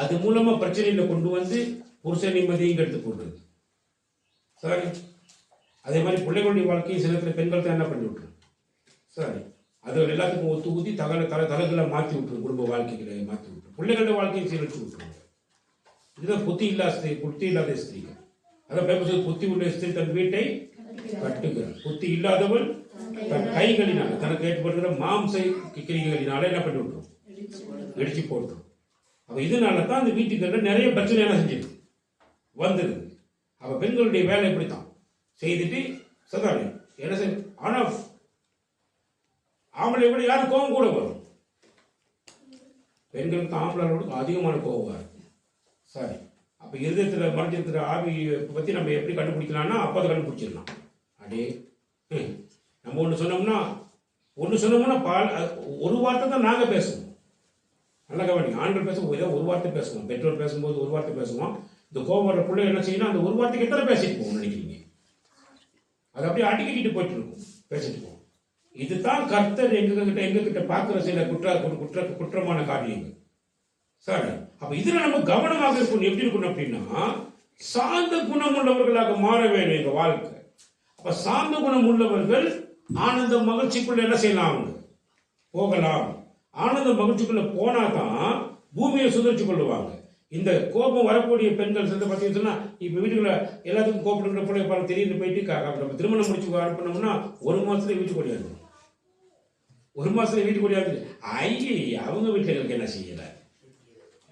அது மூலமா பிரச்சனையில கொண்டு வந்து புருஷ நிம்மதியும் எடுத்து போடுறது. சரி, அதே மாதிரி பிள்ளைகளுடைய வாழ்க்கையை சில பெண்கள் தான் என்ன பண்ணி விட்டுரு. சரி, அது எல்லாத்துக்கும் ஒத்து ஊதி தலைகளை மாற்றி விட்டுரும். குடும்ப வாழ்க்கைகளை மாற்றி விட்டுரும். பிள்ளைகளுடைய வாழ்க்கையை சீரழிச்சு விட்டுருவாங்க. இதுதான் புத்தி இல்லாத ஸ்திரீகள். அதான் பேப்பர் புத்தி உள்ள ஸ்திரீ தன் வீட்டை கட்டுகிறார். புத்தி இல்லாதவள் தன் கைகளினால தனக்கு ஏற்படுகிற மாம்ச கிரிகளினால என்ன பண்ணி விட்டுரும்? இடிச்சு போட்டுரும். அப்ப இதனால தான் அந்த வீட்டுக்கு நிறைய பிரச்சனை என்ன செஞ்சது வந்துருது. அப்ப பெண்களுடைய வேலை எப்படித்தான் செய்துட்டு சதானே என்ன செய்ய. ஆனா ஆம்பளை விட யாரும் கோபம் கூட வரும். பெண்களுக்கு ஆம்பளோட அதிகமான கோபம் வரும். சரி, அப்ப இருதயத்தில் மறைஞ்சிருக்கிற ஆவியை பத்தி நம்ம எப்படி கண்டுபிடிக்கலாம்னா அப்போதை கண்டுபிடிச்சிடலாம். அடே நம்ம ஒன்று சொன்னோம்னா ஒரு வார்த்தை தான் நாங்கள் பேசுவோம். நல்லா கவனிங்க. ஆண்கள் பேசுவோம் ஏதோ ஒரு வார்த்தை பேசுவோம். பெற்றோர் பேசும்போது ஒரு வார்த்தை பேசுவோம். இந்த கோபம் வர பிள்ளை என்ன செய்யணும்? அந்த ஒரு வார்த்தைக்கு எத்தனை பேசிட்டு போவோம் நினைக்கிறீங்க? அது அப்படியே அடிக்கிட்டு போயிட்டு இருக்கும், பேசிட்டு போவோம். இதுதான் கர்த்தர் எங்ககிட்ட பார்க்கிற சில குற்றமான காரியங்கள். சரி, அப்ப இதுல நம்ம கவனமாக இருக்கணும். எப்படி இருக்கணும் அப்படின்னா சாந்த குணம் உள்ளவர்களாக மாற வேணும் எங்க வாழ்க்கை. அப்ப சாந்த குணம் உள்ளவர்கள் ஆனந்த மகிழ்ச்சிக்குள்ள என்ன செய்யலாம்? அவங்க போகலாம். ஆனந்த மகிழ்ச்சிக்குள்ள போனாதான் பூமியை சுதரிச்சு கொள்ளுவாங்க. இந்த கோபம் வரக்கூடிய பெண்கள் சேர்ந்து பார்த்தீங்கன்னா இப்ப வீட்டுக்குள்ள எல்லாத்துக்கும் கோபப்படுற பிள்ளை பாரு திடீர்னு போயிட்டு நம்ம திருமணம் முடிச்சு அனுப்பினோம்னா 1 மாசத்துல வீட்டுக்கு ஓடியாது. 1 மாசத்துல வீட்டுக்கு ஓடியாது. அவங்க வீட்டுல என்ன செய்யல?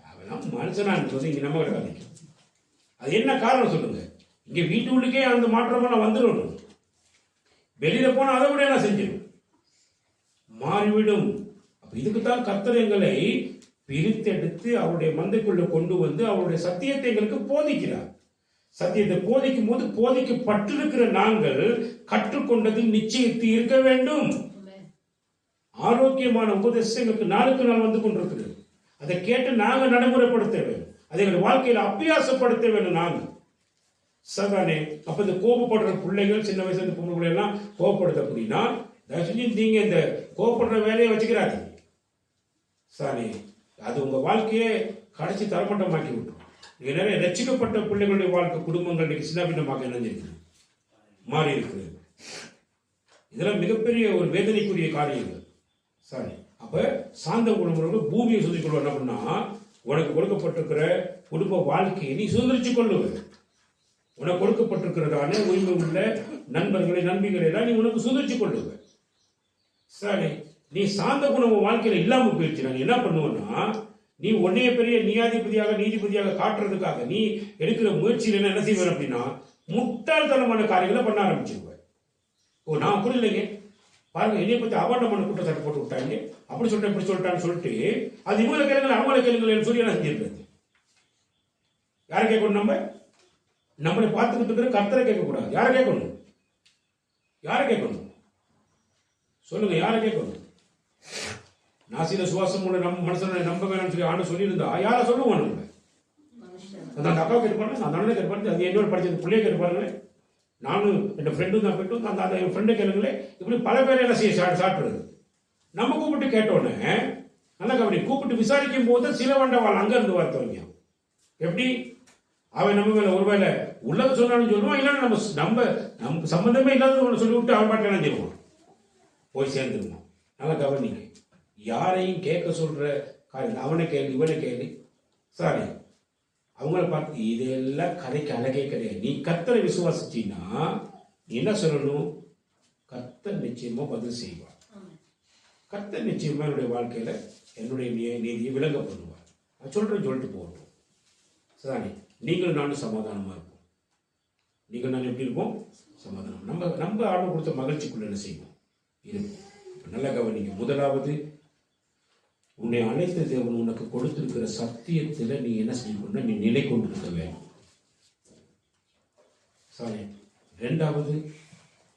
அவெல்லாம் மனுஷனா சொல்லி இங்க நம்ம கிட்ட கதைக்கும். அது என்ன காரணம் சொல்லுங்க? இங்க வீட்டுக்குள்ளே அந்த மாற்றமெல்லாம் வந்துடணும். வெளியில போனா அதை விட என்ன செஞ்சிடும்? மாறிவிடும். அப்ப இதுக்குத்தான் கர்த்தர் எங்களை பிரித்தெடுத்து அவருடைய மந்தைக்குள்ள கொண்டு வந்து அவருடைய சத்தியத்தை எங்களுக்கு போதிக்கிறார். சத்தியத்தை போதிக்கும் போது போதிக்கப்பட்டிருக்கிற நாங்கள் கற்றுக்கொண்டதில் நிச்சயித்து இருக்க வேண்டும். ஆரோக்கியமான உபதேசங்களுக்கு நாளுக்கு நாள் வந்து கொண்டிருக்கிறது. அதை கேட்டு நாங்கள் நடைமுறைப்படுத்த வேண்டும். அதை எங்கள் வாழ்க்கையில் அபியாசப்படுத்த வேண்டும் நாங்கள். சதானே, அப்ப இந்த கோபப்படுற பிள்ளைகள் சின்ன வயசுல பொம்பளை எல்லாம் கோபப்படுத்த அப்படின்னா தயவு செஞ்சு நீங்க இந்த கோபப்படுற வேலையை வச்சுக்கிறாங்க. சரி, அது உங்க வாழ்க்கையே கடைசி தரமட்டமாக்கி விட்டுரும். நீங்க நிறைய ரசிக்கப்பட்ட பிள்ளைகளுடைய வாழ்க்கை குடும்பங்கள் இன்னைக்கு சின்னபின்னமாக இணைஞ்சிருக்கு, மாறி இருக்கிறது. இதெல்லாம் மிகப்பெரிய ஒரு வேதனைக்குரிய காரியங்கள். சரி, அப்ப சாந்த குடும்பங்கள் பூமியை சுதந்திரிச்சு கொள்வது என்ன பண்ணா உனக்கு கொடுக்கப்பட்டிருக்கிற குடும்ப வாழ்க்கையை நீ சுதந்திரிச்சு கொள்ளுவ. உனக்கு கொடுக்கப்பட்டிருக்கிறதான உரிமை உள்ள நண்பர்களை நண்பிகளை எல்லாம் நீ உனக்கு சுதந்திரிச்சு கொள்ளுவ. சரி, நீ சாந்த குணம் வாழ்க்கையில இல்லாம போயிடுச்சு. நாங்க என்ன பண்ணுவோம்னா நீ உன்னைய பெரிய நீதிபதியாக காட்டுறதுக்காக நீ எடுக்கிற முயற்சியில என்ன செய்வேன் அப்படின்னா முட்டாள்தனமான காரியங்களை பண்ண ஆரம்பிச்சிருவேன். நான் அப்படி இல்லைங்க பாருங்க, என்னைய பத்தி அபாண்டமான குற்றச்சாட்டு போட்டு விட்டாங்க, அப்படி சொல்லிட்டேன் இப்படி சொல்லிட்டான்னு சொல்லிட்டு அது இவங்களை கேளுங்க அவங்களை கேளுங்க சொல்லி என்ன செஞ்சிருக்கிறது? யாரை கேட்கணும்? நம்மளை பார்த்துக்கிட்டு இருக்கிற கர்த்தரை கேட்கக்கூடாது. யாரை கேட்கணும்? சொல்லுங்க, யாரை கேட்கணும்? நாசியில சுவாசம் உள்ள நம்ம மனுஷனை நம்ப வேணாம்னு சொல்லி ஆண்டு சொல்லியிருந்தா யாரை சொல்லுவோம் நம்ம? அந்த அக்காவுக்கு கேட்பாங்க, அந்த அண்ணனை கேட்பாங்க, அது என்னோட படிச்சது பிள்ளைய கேட்பாங்களே, நானும் என் ஃப்ரெண்டும் தான் போயிட்டு அந்த என் ஃப்ரெண்டை கேளுங்களே, இப்படி பல பேரை என்ன செய்ய சாட்டுறது. நம்ம கூப்பிட்டு கேட்டோன்னே நல்லா கவனி, கூப்பிட்டு விசாரிக்கும் போது சில வண்டவாள் அங்க இருந்து வார்த்தைங்க. எப்படி அவன் நம்ம மேல ஒருவேளை உள்ளது சொன்னாலும் சொல்லுவான், இல்லைன்னா நம்ம சம்பந்தமே இல்லாத சொல்லிவிட்டு அவன் பாட்டு என்ன செய்வான், போய் சேர்ந்துருவான். நல்லா கவனிங்க, யாரையும் கேட்க சொல்ற காரியம் அவனை கேள்வி இவனை கேள்வி சாரி அவங்கள பார்த்து இதெல்லாம் கதைக்கு அழகே கிடையாது. நீ கர்த்தரை விசுவாசிச்சீன்னா நீ என்ன சொல்லணும், கர்த்தர் நிச்சயமா பதில் செய்வார். கர்த்தர் நிச்சயமா என்னுடைய வாழ்க்கையில என்னுடைய நீதியை விளங்க பண்ணுவார். நான் சொல்லிட்டு போகணும். சரி, நீங்களும் நானும் சமாதானமா இருப்போம். நீங்கள் நான் எப்படி இருப்போம்? சமாதானம். நம்ம ஆர்டர் கொடுத்த மகிழ்ச்சிக்குள்ள என்ன செய்வோம், இருக்கும். நல்லா கவனிங்க. முதலாவது, உன்னை அழைத்த தேவன் உனக்கு கொடுத்திருக்கிற சத்தியத்துல நீ என்ன செய்யணும்னா நீ நிலை கொண்டிருக்க வேண்டும். சரி. இரண்டாவது,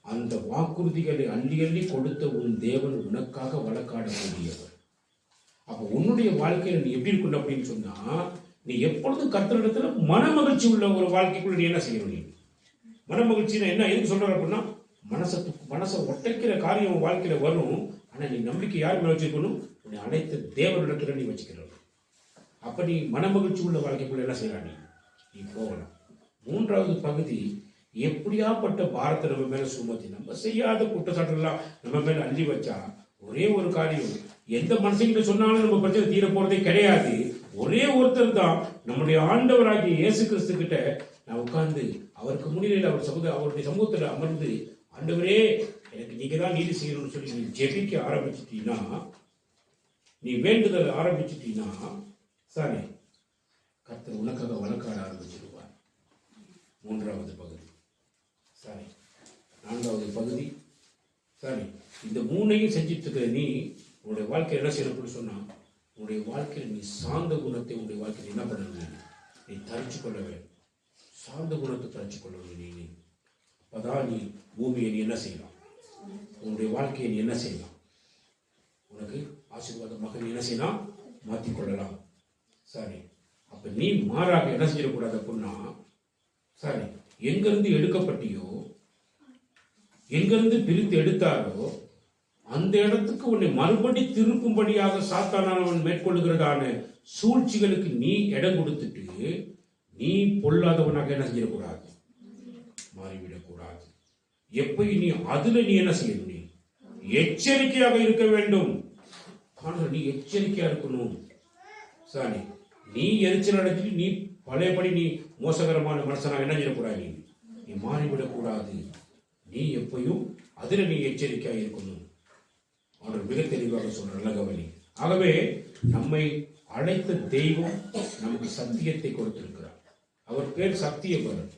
அந்த வாக்குறுதிகளை அள்ளி அள்ளி கொடுத்த உன் தேவன் உனக்காக வழக்காடக்கூடியவர். அப்ப உன்னுடைய வாழ்க்கையில நீ எப்படி இருக்கணும் அப்படின்னு சொன்னா, நீ எப்பொழுதும் கர்த்தரிடத்துல மன மகிழ்ச்சி உள்ள ஒரு வாழ்க்கைக்குள்ள நீ என்ன செய்யணும். நீ மன மகிழ்ச்சினா என்ன, எதுக்கு சொல்ற அப்படின்னா, மனசை ஒட்டைக்கிற காரியம் உன் வாழ்க்கையில வரும். ஆனா நீ நம்பிக்கை யார் மேல வச்சுக்கணும், உன்னை அனைத்து தேவனிடத்துல நீ வச்சுக்கிற. அப்ப நீ மன மகிழ்ச்சி உள்ள வாழ்க்கைக்குள்ள என்ன செய்யலாம், நீ போகலாம். மூன்றாவது பகுதி, எப்படியாப்பட்ட பாரத்தை நம்ம மேல சுமத்தி நம்ம செய்யாத குற்றச்சாட்டுலாம் நம்ம மேல அள்ளி வச்சா, ஒரே ஒரு காரியம், எந்த மனுஷங்கிட்ட சொன்னாலும் நம்ம பிரச்சனை தீர போறதே கிடையாது. ஒரே ஒருத்தர் தான், நம்முடைய ஆண்டவராகிய இயேசு கிறிஸ்து கிட்ட நான் உட்கார்ந்து அவருக்கு முன்னிலையில் அவருடைய சமூகத்துல அமர்ந்து, ஆண்டவரே எனக்கு நீங்க தான் நீதி செய்யணும்னு சொல்லி நீ ஜெபிக்க ஆரம்பிச்சிட்டீங்கன்னா, நீ வேண்டுதல் ஆரம்பிச்சிட்டீங்கன்னா, சரி, கர்த்தர் உனக்காக வழக்காட ஆரம்பிச்சிருவார். மூன்றாவது பகுதி. சரி. நான்காவது பகுதி. சரி, இந்த மூணையும் செஞ்சிட்டு இருக்கிற நீ உன்னுடைய வாழ்க்கை என்ன செய்யணும்னு சொன்னா, உன்னுடைய வாழ்க்கையில் நீ சாந்த குணத்தை உன்னுடைய வாழ்க்கையில் என்ன பண்ணணும், நீ தரிச்சு கொள்ள வேண்டும். சாந்த குணத்தை தரிச்சு கொள்ள வேண்டும். நீ அப்பதான் நீ பூமியை நீ என்ன செய்யலாம், உன்னுடைய வாழ்க்கையை நீ என்ன செய்யலாம், உனக்கு ஆசீர்வாதமாக நீ என்ன செய்யலாம், மாற்றிக்கொள்ளலாம். சரி. அப்ப நீ மாறாக என்ன செய்யக்கூடாது அப்படின்னா, சரி, எங்கிருந்து எடுக்கப்பட்டியோ, எங்கிருந்து பிரித்து எடுத்தாரோ அந்த இடத்துக்கு உன்னை மறுபடி திருப்பும்படியாக சாத்தானவன் மேற்கொள்ளுகிறதான சூழ்ச்சிகளுக்கு நீ இடம் கொடுத்துட்டு நீ பொல்லாதவனாக என்ன செய்யக்கூடாது, மாறிவிடக்கூடாது. எப்பயும் நீ அதுல நீ என்ன செய்யணும், நீ எச்சரிக்கையாக இருக்க வேண்டும். நீ எச்சரிக்கையா இருக்கணும். சரி, நீ எரிச்சல் அடைஞ்சிட்டு நீ பழையபடி நீ மோசகரமான மனுஷனாக என்ன செய்யக்கூடாது, நீ மாறிவிடக்கூடாது. நீ எப்பயும் அதுல நீ எச்சரிக்கையாக இருக்கணும். அவர் மிக தெளிவாக சொல்ற. நல்ல கவனி. ஆகவே நம்மை அழைத்த தெய்வம் நமக்கு சத்தியத்தை கொடுத்திருக்கிறார். அவர் பேர் சத்தியபரன்.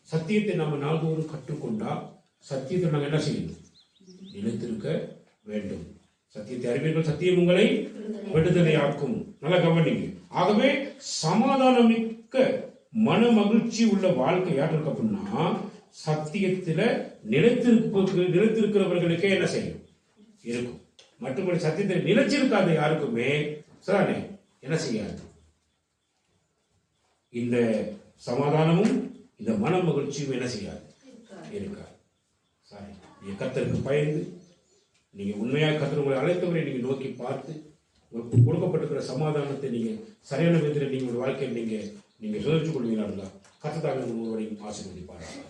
சத்தியத்தை நம்ம நாள்தோறும் கற்றுக்கொண்டா சத்தியத்தை நாங்கள் என்ன செய்யணும், நிலைத்திருக்க வேண்டும். சத்தியத்தை அறிவீர்கள், சத்தியம் உங்களை விடுதலை ஆக்கும். நல்ல கவனிங்க. ஆகவே சமாதானமிக்க மன மகிழ்ச்சி உள்ள வாழ்க்கை யாருக்கு அப்படின்னா, சத்தியத்துல நிலைத்திருக்கிறவர்களுக்கே என்ன செய்யும், இருக்கும். மற்றபடி சத்தியத்தில் நிலைச்சிருக்காது யாருக்குமே சார் என்ன செய்யாது. இந்த சமாதானமும் இந்த மன மகிழ்ச்சியும் என்ன செய்யாது, இருக்காது. சாரி, நீங்க கர்த்தருக்கு பயந்து, நீங்க உண்மையாக கர்த்தர் உங்களை அழைத்தவரை நீங்க நோக்கி பார்த்து உங்களுக்கு கொடுக்கப்பட்டிருக்கிற சமாதானத்தை நீங்க சரியான விதத்தில் நீங்க வாழ்க்கையில் நீங்க சுதந்திரித்துக் கொள்வீங்களா, கர்த்தர் ஒருவரையும் ஆசீர்வதிப்பார்கள்.